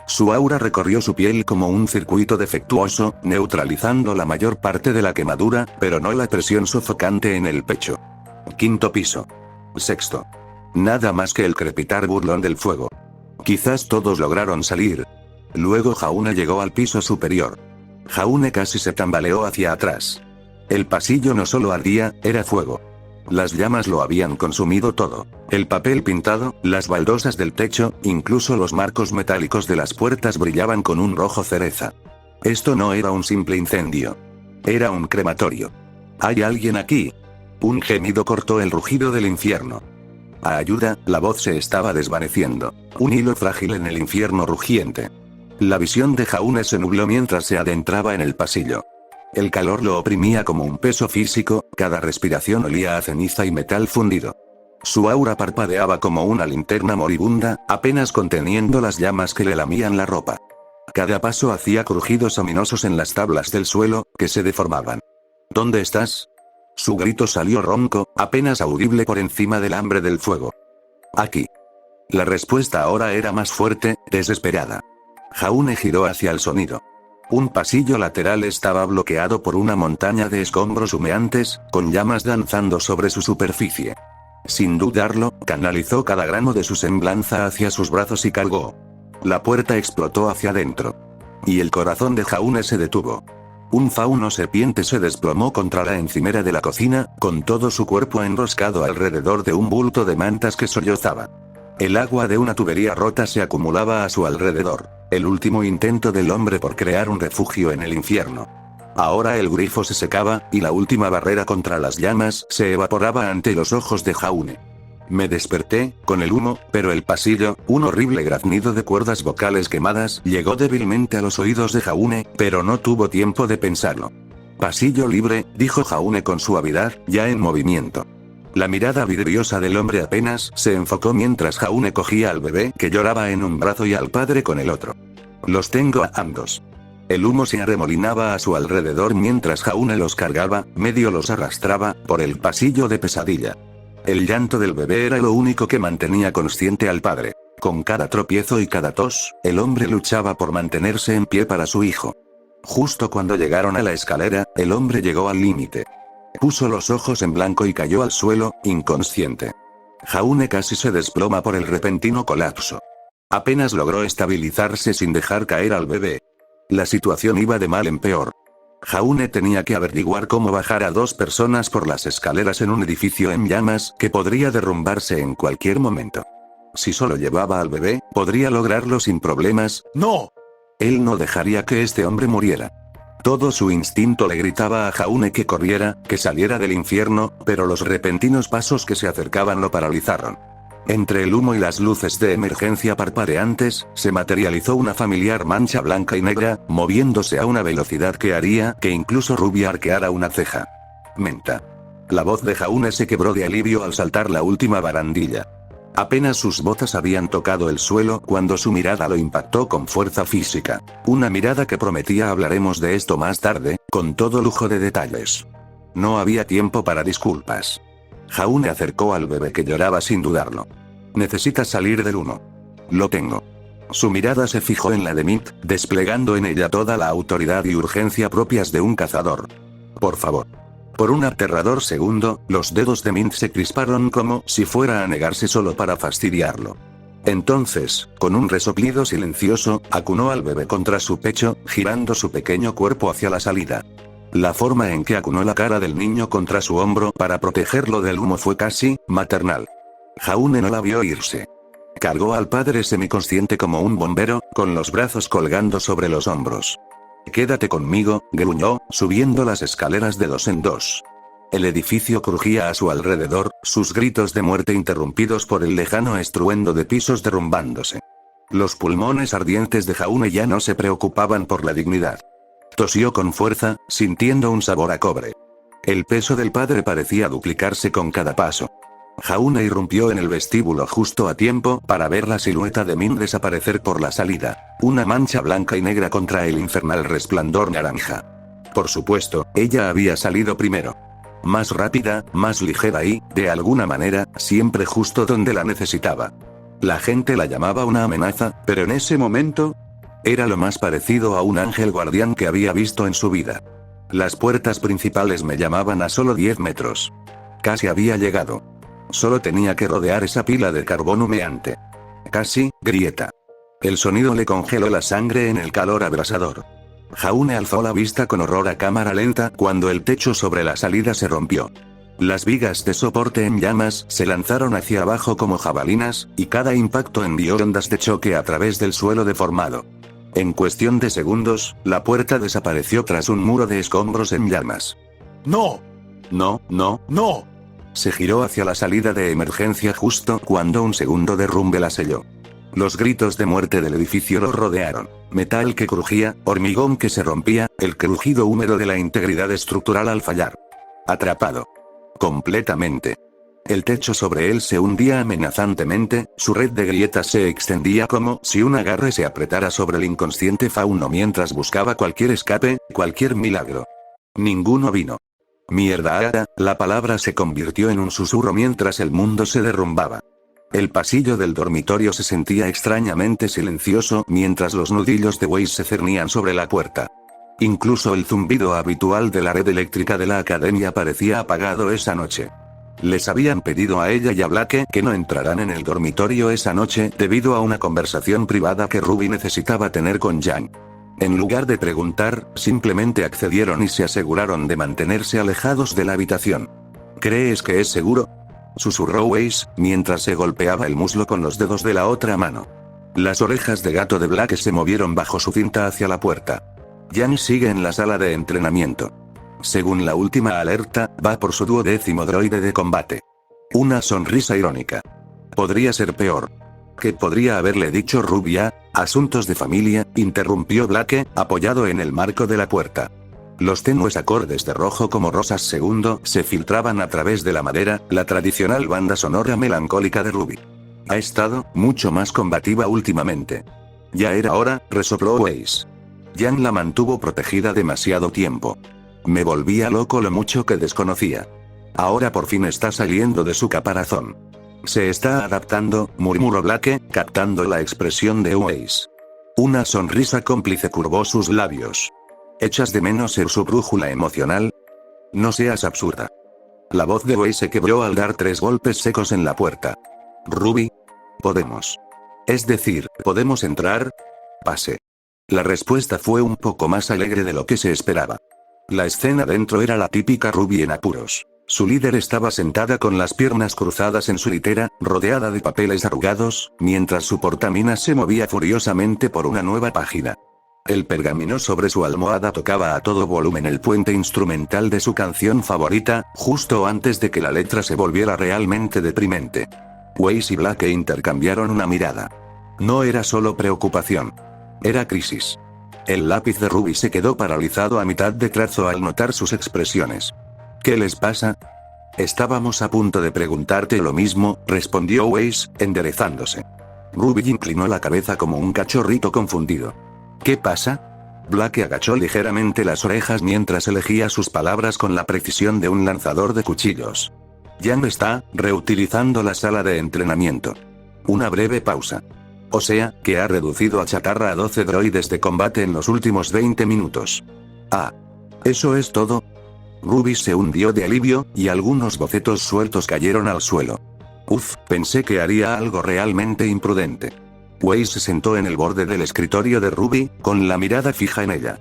Su aura recorrió su piel como un circuito defectuoso, neutralizando la mayor parte de la quemadura, pero no la presión sofocante en el pecho. 5.º piso. 6º. Nada más que el crepitar burlón del fuego. Quizás todos lograron salir. Luego Jaune llegó al piso superior. Jaune casi se tambaleó hacia atrás. El pasillo no solo ardía, era fuego. Las llamas lo habían consumido todo. El papel pintado, las baldosas del techo, incluso los marcos metálicos de las puertas brillaban con un rojo cereza. Esto no era un simple incendio. Era un crematorio. ¿Hay alguien aquí? Un gemido cortó el rugido del infierno. A ayuda, la voz se estaba desvaneciendo. Un hilo frágil en el infierno rugiente. La visión de Jaune se nubló mientras se adentraba en el pasillo. El calor lo oprimía como un peso físico, cada respiración olía a ceniza y metal fundido. Su aura parpadeaba como una linterna moribunda, apenas conteniendo las llamas que le lamían la ropa. Cada paso hacía crujidos ominosos en las tablas del suelo, que se deformaban. ¿Dónde estás? Su grito salió ronco, apenas audible por encima del hambre del fuego. Aquí. La respuesta ahora era más fuerte, desesperada. Jaune giró hacia el sonido. Un pasillo lateral estaba bloqueado por una montaña de escombros humeantes, con llamas danzando sobre su superficie. Sin dudarlo, canalizó cada grano de su semblanza hacia sus brazos y cargó. La puerta explotó hacia adentro. Y el corazón de Jaune se detuvo. Un fauno serpiente se desplomó contra la encimera de la cocina, con todo su cuerpo enroscado alrededor de un bulto de mantas que sollozaba. El agua de una tubería rota se acumulaba a su alrededor. El último intento del hombre por crear un refugio en el infierno. Ahora el grifo se secaba, y la última barrera contra las llamas se evaporaba ante los ojos de Jaune. Me desperté, con el humo, pero el pasillo, un horrible graznido de cuerdas vocales quemadas, llegó débilmente a los oídos de Jaune, pero no tuvo tiempo de pensarlo. Pasillo libre, dijo Jaune con suavidad, ya en movimiento. La mirada vidriosa del hombre apenas se enfocó mientras Jaune cogía al bebé que lloraba en un brazo y al padre con el otro. Los tengo a ambos. El humo se arremolinaba a su alrededor mientras Jaune los cargaba, medio los arrastraba, por el pasillo de pesadilla. El llanto del bebé era lo único que mantenía consciente al padre. Con cada tropiezo y cada tos, el hombre luchaba por mantenerse en pie para su hijo. Justo cuando llegaron a la escalera, el hombre llegó al límite. Puso los ojos en blanco y cayó al suelo, inconsciente. Jaune casi se desploma por el repentino colapso. Apenas logró estabilizarse sin dejar caer al bebé. La situación iba de mal en peor. Jaune tenía que averiguar cómo bajar a 2 personas por las escaleras en un edificio en llamas que podría derrumbarse en cualquier momento. Si solo llevaba al bebé, podría lograrlo sin problemas. ¡No! Él no dejaría que este hombre muriera. Todo su instinto le gritaba a Jaune que corriera, que saliera del infierno, pero los repentinos pasos que se acercaban lo paralizaron. Entre el humo y las luces de emergencia parpadeantes, se materializó una familiar mancha blanca y negra, moviéndose a una velocidad que haría que incluso Rubia arqueara una ceja. Menta. La voz de Jaune se quebró de alivio al saltar la última barandilla. Apenas sus botas habían tocado el suelo cuando su mirada lo impactó con fuerza física. Una mirada que prometía hablaremos de esto más tarde, con todo lujo de detalles. No había tiempo para disculpas. Jaune acercó al bebé que lloraba sin dudarlo. Necesitas salir del humo. Lo tengo. Su mirada se fijó en la de Mint, desplegando en ella toda la autoridad y urgencia propias de un cazador. Por favor. Por un aterrador segundo, los dedos de Mint se crisparon como si fuera a negarse solo para fastidiarlo. Entonces, con un resoplido silencioso, acunó al bebé contra su pecho, girando su pequeño cuerpo hacia la salida. La forma en que acunó la cara del niño contra su hombro para protegerlo del humo fue casi maternal. Jaune no la vio irse. Cargó al padre semiconsciente como un bombero, con los brazos colgando sobre los hombros. «Quédate conmigo», gruñó, subiendo las escaleras de dos en dos. El edificio crujía a su alrededor, sus gritos de muerte interrumpidos por el lejano estruendo de pisos derrumbándose. Los pulmones ardientes de Jaune ya no se preocupaban por la dignidad. Tosió con fuerza, sintiendo un sabor a cobre. El peso del padre parecía duplicarse con cada paso. Jaune irrumpió en el vestíbulo justo a tiempo para ver la silueta de Min desaparecer por la salida, una mancha blanca y negra contra el infernal resplandor naranja. Por supuesto, ella había salido primero. Más rápida, más ligera y, de alguna manera, siempre justo donde la necesitaba. La gente la llamaba una amenaza, pero en ese momento, era lo más parecido a un ángel guardián que había visto en su vida. Las puertas principales me llamaban a solo 10 metros. Casi había llegado. Solo tenía que rodear esa pila de carbón humeante. Casi, grieta. El sonido le congeló la sangre en el calor abrasador. Jaune alzó la vista con horror a cámara lenta cuando el techo sobre la salida se rompió. Las vigas de soporte en llamas se lanzaron hacia abajo como jabalinas, y cada impacto envió ondas de choque a través del suelo deformado. En cuestión de segundos, la puerta desapareció tras un muro de escombros en llamas. ¡No! No, no, ¡No! Se giró hacia la salida de emergencia justo cuando un segundo derrumbe la selló. Los gritos de muerte del edificio lo rodearon. Metal que crujía, hormigón que se rompía, el crujido húmedo de la integridad estructural al fallar. Atrapado. Completamente. El techo sobre él se hundía amenazantemente, su red de grietas se extendía como si un agarre se apretara sobre el inconsciente fauno mientras buscaba cualquier escape, cualquier milagro. Ninguno vino. Mierda, la palabra se convirtió en un susurro mientras el mundo se derrumbaba. El pasillo del dormitorio se sentía extrañamente silencioso mientras los nudillos de Weiss se cernían sobre la puerta. Incluso el zumbido habitual de la red eléctrica de la academia parecía apagado esa noche. Les habían pedido a ella y a Blake que no entraran en el dormitorio esa noche debido a una conversación privada que Ruby necesitaba tener con Jan. En lugar de preguntar, simplemente accedieron y se aseguraron de mantenerse alejados de la habitación. ¿Crees que es seguro?, susurró Weiss, mientras se golpeaba el muslo con los dedos de la otra mano. Las orejas de gato de Blake se movieron bajo su cinta hacia la puerta. Jan sigue en la sala de entrenamiento. Según la última alerta, va por su 12º droide de combate. Una sonrisa irónica. Podría ser peor. ¿Qué podría haberle dicho Rubia? Asuntos de familia, interrumpió Blake, apoyado en el marco de la puerta. Los tenues acordes de Rojo como Rosas segundo se filtraban a través de la madera, la tradicional banda sonora melancólica de Ruby. Ha estado mucho más combativa últimamente. Ya era hora, resopló Weiss. Jan la mantuvo protegida demasiado tiempo. Me volvía loco lo mucho que desconocía. Ahora por fin está saliendo de su caparazón. Se está adaptando, murmuró Blake, captando la expresión de Weiss. Una sonrisa cómplice curvó sus labios. ¿Echas de menos ser su brújula emocional? No seas absurda. La voz de Weiss se quebró al dar 3 golpes secos en la puerta. Ruby. Podemos. Es decir, ¿podemos entrar? Pase. La respuesta fue un poco más alegre de lo que se esperaba. La escena dentro era la típica Ruby en apuros. Su líder estaba sentada con las piernas cruzadas en su litera, rodeada de papeles arrugados, mientras su portaminas se movía furiosamente por una nueva página. El pergamino sobre su almohada tocaba a todo volumen el puente instrumental de su canción favorita, justo antes de que la letra se volviera realmente deprimente. Weiss y Blake intercambiaron una mirada. No era solo preocupación. Era crisis. El lápiz de Ruby se quedó paralizado a mitad de trazo al notar sus expresiones. ¿Qué les pasa? Estábamos a punto de preguntarte lo mismo, respondió Weiss, enderezándose. Ruby inclinó la cabeza como un cachorrito confundido. ¿Qué pasa? Blake agachó ligeramente las orejas mientras elegía sus palabras con la precisión de un lanzador de cuchillos. Jan está reutilizando la sala de entrenamiento. Una breve pausa. O sea, que ha reducido a chatarra a 12 droides de combate en los últimos 20 minutos. Ah. ¿Eso es todo? Ruby se hundió de alivio, y algunos bocetos sueltos cayeron al suelo. Pensé que haría algo realmente imprudente. Wei se sentó en el borde del escritorio de Ruby, con la mirada fija en ella.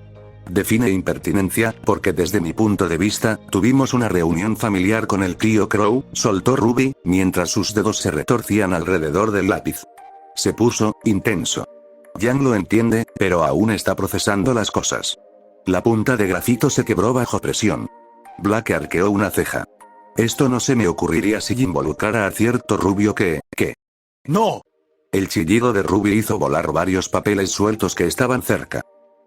Define impertinencia, porque desde mi punto de vista, tuvimos una reunión familiar con el tío Crow, soltó Ruby, mientras sus dedos se retorcían alrededor del lápiz. Se puso intenso. Yang lo entiende, pero aún está procesando las cosas. La punta de grafito se quebró bajo presión. Black arqueó una ceja. Esto no se me ocurriría si involucrara a cierto rubio que... ¡No! El chillido de Ruby hizo volar varios papeles sueltos que estaban cerca.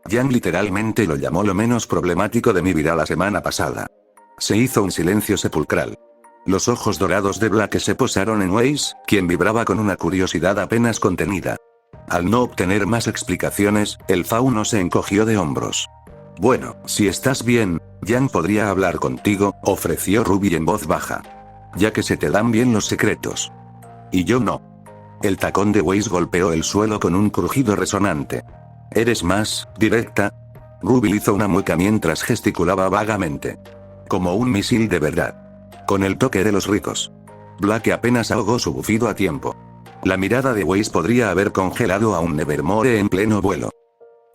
Yang literalmente lo llamó lo menos problemático de mi vida la semana pasada. Se hizo un silencio sepulcral. Los ojos dorados de Black se posaron en Weiss, quien vibraba con una curiosidad apenas contenida. Al no obtener más explicaciones, el fauno se encogió de hombros. Bueno, si estás bien, Yang podría hablar contigo, ofreció Ruby en voz baja. Ya que se te dan bien los secretos. Y yo no. El tacón de Weiss golpeó el suelo con un crujido resonante. ¿Eres más directa? Ruby hizo una mueca mientras gesticulaba vagamente. Como un misil de verdad. Con el toque de los ricos. Black apenas ahogó su bufido a tiempo. La mirada de Weiss podría haber congelado a un Nevermore en pleno vuelo.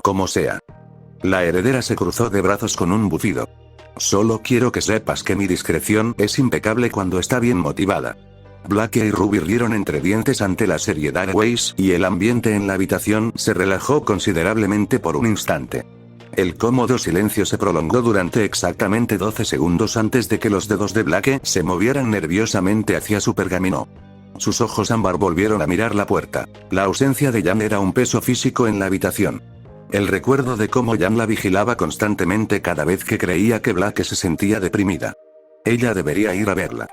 Como sea. La heredera se cruzó de brazos con un bufido. Solo quiero que sepas que mi discreción es impecable cuando está bien motivada. Black y Ruby rieron entre dientes ante la seriedad de Weiss y el ambiente en la habitación se relajó considerablemente por un instante. El cómodo silencio se prolongó durante exactamente 12 segundos antes de que los dedos de Black se movieran nerviosamente hacia su pergamino. Sus ojos ámbar volvieron a mirar la puerta. La ausencia de Jan era un peso físico en la habitación. El recuerdo de cómo Jan la vigilaba constantemente cada vez que creía que Black se sentía deprimida. Ella debería ir a verla.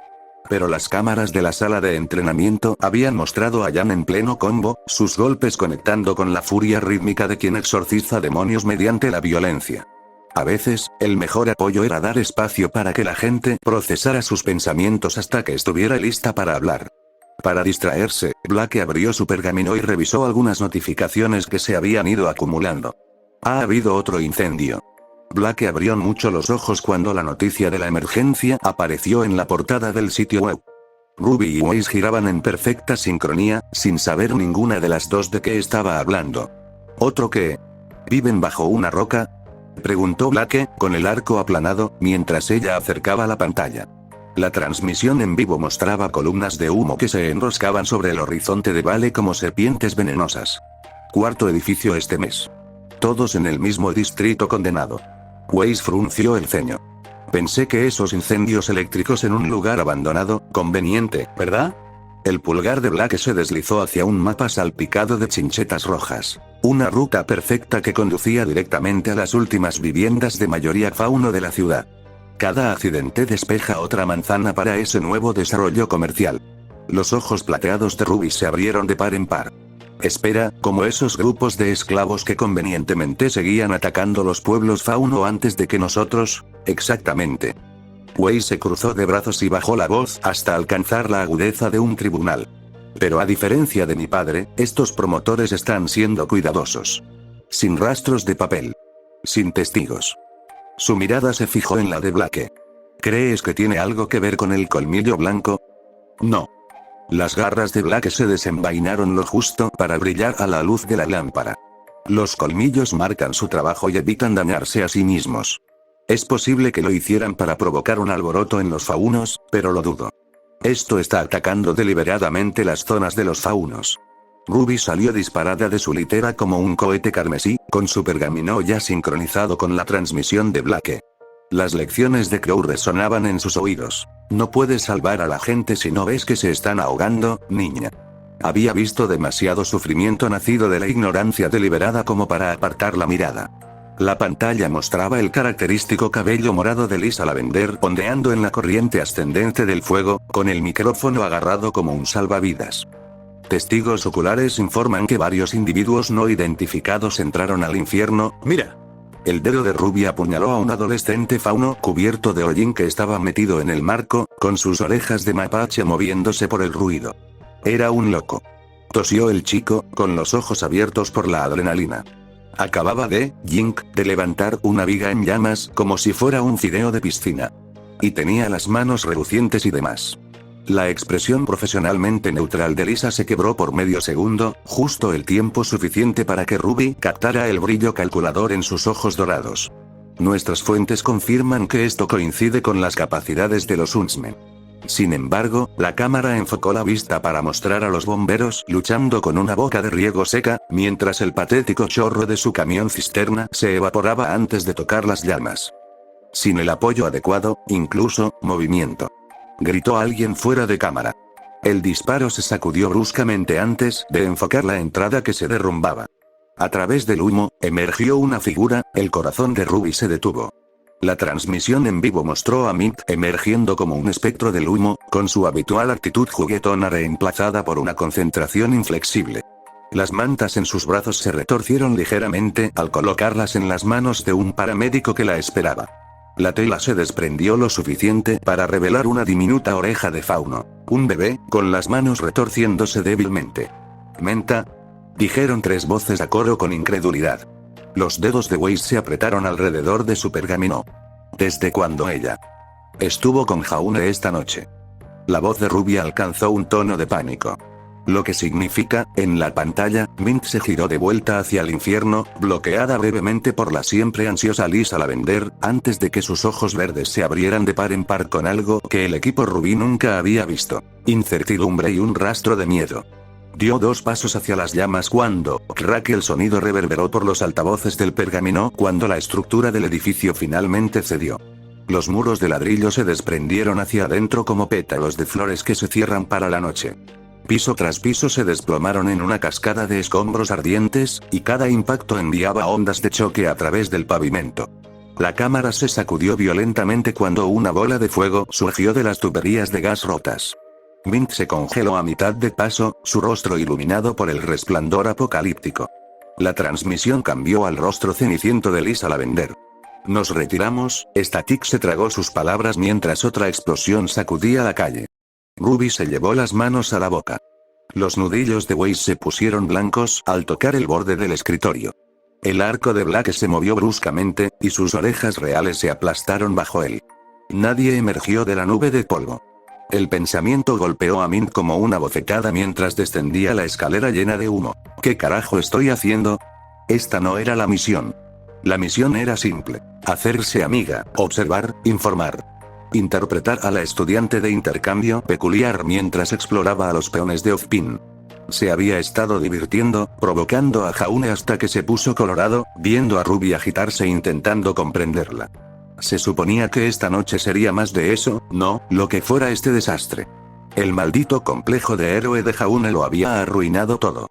Pero las cámaras de la sala de entrenamiento habían mostrado a Jan en pleno combo, sus golpes conectando con la furia rítmica de quien exorciza demonios mediante la violencia. A veces, el mejor apoyo era dar espacio para que la gente procesara sus pensamientos hasta que estuviera lista para hablar. Para distraerse, Black abrió su pergamino y revisó algunas notificaciones que se habían ido acumulando. Ha habido otro incendio. Black abrió mucho los ojos cuando la noticia de la emergencia apareció en la portada del sitio web. Ruby y Weiss giraban en perfecta sincronía, sin saber ninguna de las dos de qué estaba hablando. ¿Otro qué? ¿Viven bajo una roca? Preguntó Black, con el arco aplanado, mientras ella acercaba la pantalla. La transmisión en vivo mostraba columnas de humo que se enroscaban sobre el horizonte de Vale como serpientes venenosas. Cuarto edificio este mes. Todos en el mismo distrito condenado. Weiss frunció el ceño. Pensé que esos incendios eléctricos en un lugar abandonado, conveniente, ¿verdad? El pulgar de Black se deslizó hacia un mapa salpicado de chinchetas rojas. Una ruta perfecta que conducía directamente a las últimas viviendas de mayoría fauno de la ciudad. Cada accidente despeja otra manzana para ese nuevo desarrollo comercial. Los ojos plateados de Ruby se abrieron de par en par. Espera, como esos grupos de esclavos que convenientemente seguían atacando los pueblos fauno antes de que nosotros, exactamente. Weiss se cruzó de brazos y bajó la voz hasta alcanzar la agudeza de un tribunal. Pero a diferencia de mi padre, estos promotores están siendo cuidadosos. Sin rastros de papel. Sin testigos. Su mirada se fijó en la de Black. ¿Crees que tiene algo que ver con el colmillo blanco? No. Las garras de Black se desenvainaron lo justo para brillar a la luz de la lámpara. Los colmillos marcan su trabajo y evitan dañarse a sí mismos. Es posible que lo hicieran para provocar un alboroto en los faunos, pero lo dudo. Esto está atacando deliberadamente las zonas de los faunos. Ruby salió disparada de su litera como un cohete carmesí, con su pergamino ya sincronizado con la transmisión de Black. Las lecciones de Crow resonaban en sus oídos. No puedes salvar a la gente si no ves que se están ahogando, niña. Había visto demasiado sufrimiento nacido de la ignorancia deliberada como para apartar la mirada. La pantalla mostraba el característico cabello morado de Lisa Lavender ondeando en la corriente ascendente del fuego, con el micrófono agarrado como un salvavidas. Testigos oculares informan que varios individuos no identificados entraron al infierno. Mira. El dedo de Ruby apuñaló a un adolescente fauno cubierto de hollín que estaba metido en el marco, con sus orejas de mapache moviéndose por el ruido. Era un loco. Tosió el chico, con los ojos abiertos por la adrenalina. Acababa de levantar una viga en llamas como si fuera un fideo de piscina. Y tenía las manos relucientes y demás. La expresión profesionalmente neutral de Lisa se quebró por medio segundo, justo el tiempo suficiente para que Ruby captara el brillo calculador en sus ojos dorados. Nuestras fuentes confirman que esto coincide con las capacidades de los Huntsmen. Sin embargo, la cámara enfocó la vista para mostrar a los bomberos luchando con una boca de riego seca, mientras el patético chorro de su camión cisterna se evaporaba antes de tocar las llamas. Sin el apoyo adecuado, incluso, movimiento. Gritó alguien fuera de cámara. El disparo se sacudió bruscamente antes de enfocar la entrada que se derrumbaba. A través del humo, emergió una figura, el corazón de Ruby se detuvo. La transmisión en vivo mostró a Mint emergiendo como un espectro del humo, con su habitual actitud juguetona reemplazada por una concentración inflexible. Las mantas en sus brazos se retorcieron ligeramente al colocarlas en las manos de un paramédico que la esperaba. La tela se desprendió lo suficiente para revelar una diminuta oreja de fauno, un bebé, con las manos retorciéndose débilmente. «Menta», dijeron tres voces a coro con incredulidad. Los dedos de Weiss se apretaron alrededor de su pergamino. ¿Desde cuándo ella estuvo con Jaune esta noche? La voz de Ruby alcanzó un tono de pánico. Lo que significa, en la pantalla, Mint se giró de vuelta hacia el infierno, bloqueada brevemente por la siempre ansiosa Lisa Lavender, antes de que sus ojos verdes se abrieran de par en par con algo que el equipo Ruby nunca había visto: incertidumbre y un rastro de miedo. Dio 2 pasos hacia las llamas cuando, crack, el sonido reverberó por los altavoces del pergamino cuando la estructura del edificio finalmente cedió. Los muros de ladrillo se desprendieron hacia adentro como pétalos de flores que se cierran para la noche. Piso tras piso se desplomaron en una cascada de escombros ardientes, y cada impacto enviaba ondas de choque a través del pavimento. La cámara se sacudió violentamente cuando una bola de fuego surgió de las tuberías de gas rotas. Mint se congeló a mitad de paso, su rostro iluminado por el resplandor apocalíptico. La transmisión cambió al rostro ceniciento de Lisa Lavender. «Nos retiramos», Static se tragó sus palabras mientras otra explosión sacudía la calle. Ruby se llevó las manos a la boca. Los nudillos de Weiss se pusieron blancos al tocar el borde del escritorio. El arco de Black se movió bruscamente, y sus orejas reales se aplastaron bajo él. Nadie emergió de la nube de polvo. El pensamiento golpeó a Mint como una bofetada mientras descendía la escalera llena de humo. ¿Qué carajo estoy haciendo? Esta no era la misión. La misión era simple: hacerse amiga, observar, informar. Interpretar a la estudiante de intercambio peculiar mientras exploraba a los peones de Ozpin. Se había estado divirtiendo, provocando a Jaune hasta que se puso colorado, viendo a Ruby agitarse intentando comprenderla. Se suponía que esta noche sería más de eso, no, lo que fuera este desastre. El maldito complejo de héroe de Jaune lo había arruinado todo.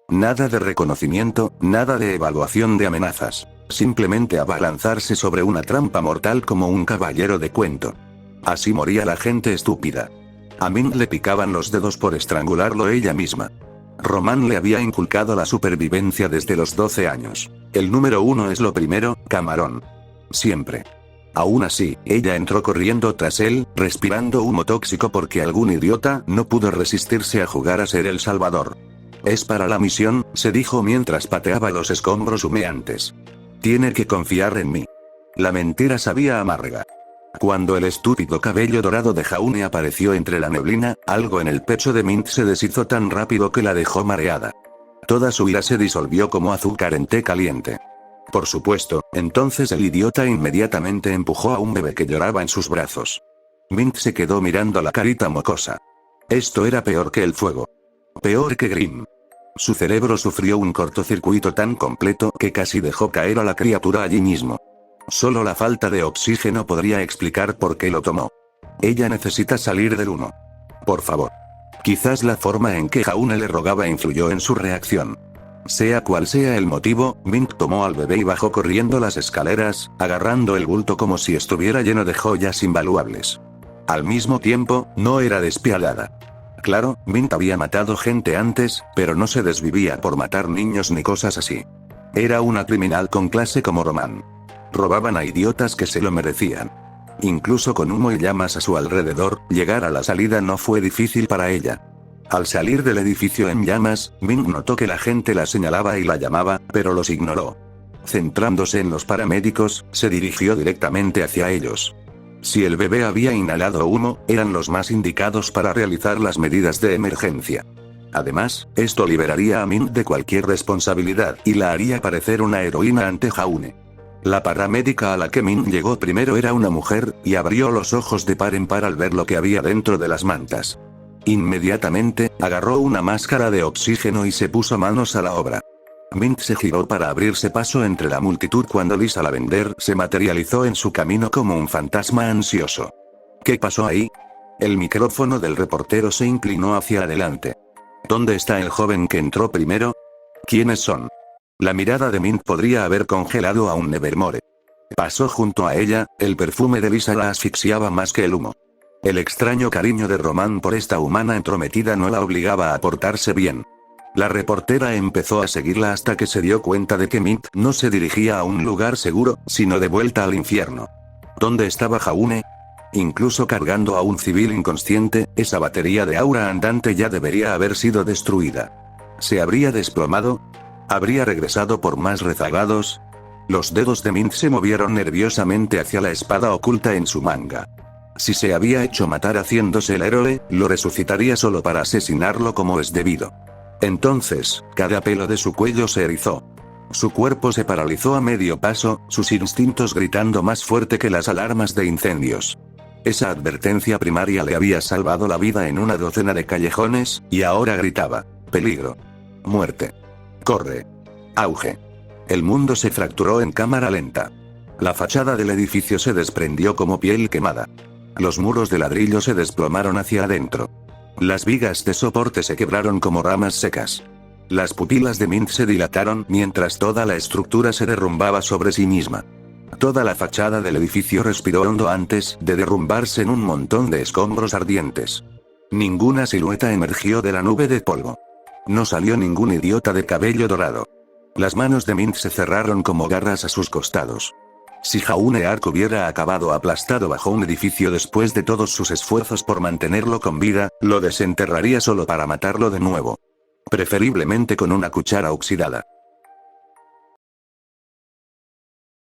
Nada de reconocimiento, nada de evaluación de amenazas. Simplemente abalanzarse sobre una trampa mortal como un caballero de cuento. Así moría la gente estúpida. A Mint le picaban los dedos por estrangularlo ella misma. Román le había inculcado la supervivencia desde los 12 años. El número 1 es lo primero, camarón. Siempre. Aún así, ella entró corriendo tras él, respirando humo tóxico porque algún idiota no pudo resistirse a jugar a ser el salvador. «Es para la misión», se dijo mientras pateaba los escombros humeantes. «Tiene que confiar en mí». La mentira sabía amarga. Cuando el estúpido cabello dorado de Jaune apareció entre la neblina, algo en el pecho de Mint se deshizo tan rápido que la dejó mareada. Toda su ira se disolvió como azúcar en té caliente. Por supuesto, entonces el idiota inmediatamente empujó a un bebé que lloraba en sus brazos. Mint se quedó mirando la carita mocosa. Esto era peor que el fuego. Peor que Grimm. Su cerebro sufrió un cortocircuito tan completo que casi dejó caer a la criatura allí mismo. Solo la falta de oxígeno podría explicar por qué lo tomó. Ella necesita salir del humo. Por favor. Quizás la forma en que Jaune le rogaba influyó en su reacción. Sea cual sea el motivo, Mint tomó al bebé y bajó corriendo las escaleras, agarrando el bulto como si estuviera lleno de joyas invaluables. Al mismo tiempo, no era despiadada. Claro, Mint había matado gente antes, pero no se desvivía por matar niños ni cosas así. Era una criminal con clase como Román. Robaban a idiotas que se lo merecían. Incluso con humo y llamas a su alrededor, llegar a la salida no fue difícil para ella. Al salir del edificio en llamas, Mint notó que la gente la señalaba y la llamaba, pero los ignoró. Centrándose en los paramédicos, se dirigió directamente hacia ellos. Si el bebé había inhalado humo, eran los más indicados para realizar las medidas de emergencia. Además, esto liberaría a Mint de cualquier responsabilidad y la haría parecer una heroína ante Jaune. La paramédica a la que Mint llegó primero era una mujer, y abrió los ojos de par en par al ver lo que había dentro de las mantas. Inmediatamente, agarró una máscara de oxígeno y se puso manos a la obra. Mint se giró para abrirse paso entre la multitud cuando Lisa Lavender se materializó en su camino como un fantasma ansioso. ¿Qué pasó ahí? El micrófono del reportero se inclinó hacia adelante. ¿Dónde está el joven que entró primero? ¿Quiénes son? La mirada de Mint podría haber congelado a un Nevermore. Pasó junto a ella, el perfume de Lisa la asfixiaba más que el humo. El extraño cariño de Román por esta humana entrometida no la obligaba a portarse bien. La reportera empezó a seguirla hasta que se dio cuenta de que Mint no se dirigía a un lugar seguro, sino de vuelta al infierno. ¿Dónde estaba Jaune? Incluso cargando a un civil inconsciente, esa batería de aura andante ya debería haber sido destruida. ¿Se habría desplomado? ¿Habría regresado por más rezagados? Los dedos de Mint se movieron nerviosamente hacia la espada oculta en su manga. Si se había hecho matar haciéndose el héroe, lo resucitaría solo para asesinarlo como es debido. Entonces, cada pelo de su cuello se erizó. Su cuerpo se paralizó a medio paso, sus instintos gritando más fuerte que las alarmas de incendios. Esa advertencia primaria le había salvado la vida en una docena de callejones, y ahora gritaba: peligro. Muerte. Corre. Auge. El mundo se fracturó en cámara lenta. La fachada del edificio se desprendió como piel quemada. Los muros de ladrillo se desplomaron hacia adentro. Las vigas de soporte se quebraron como ramas secas. Las pupilas de Mint se dilataron mientras toda la estructura se derrumbaba sobre sí misma. Toda la fachada del edificio respiró hondo antes de derrumbarse en un montón de escombros ardientes. Ninguna silueta emergió de la nube de polvo. No salió ningún idiota de cabello dorado. Las manos de Mint se cerraron como garras a sus costados. Si Jaune Ark hubiera acabado aplastado bajo un edificio después de todos sus esfuerzos por mantenerlo con vida, lo desenterraría solo para matarlo de nuevo. Preferiblemente con una cuchara oxidada.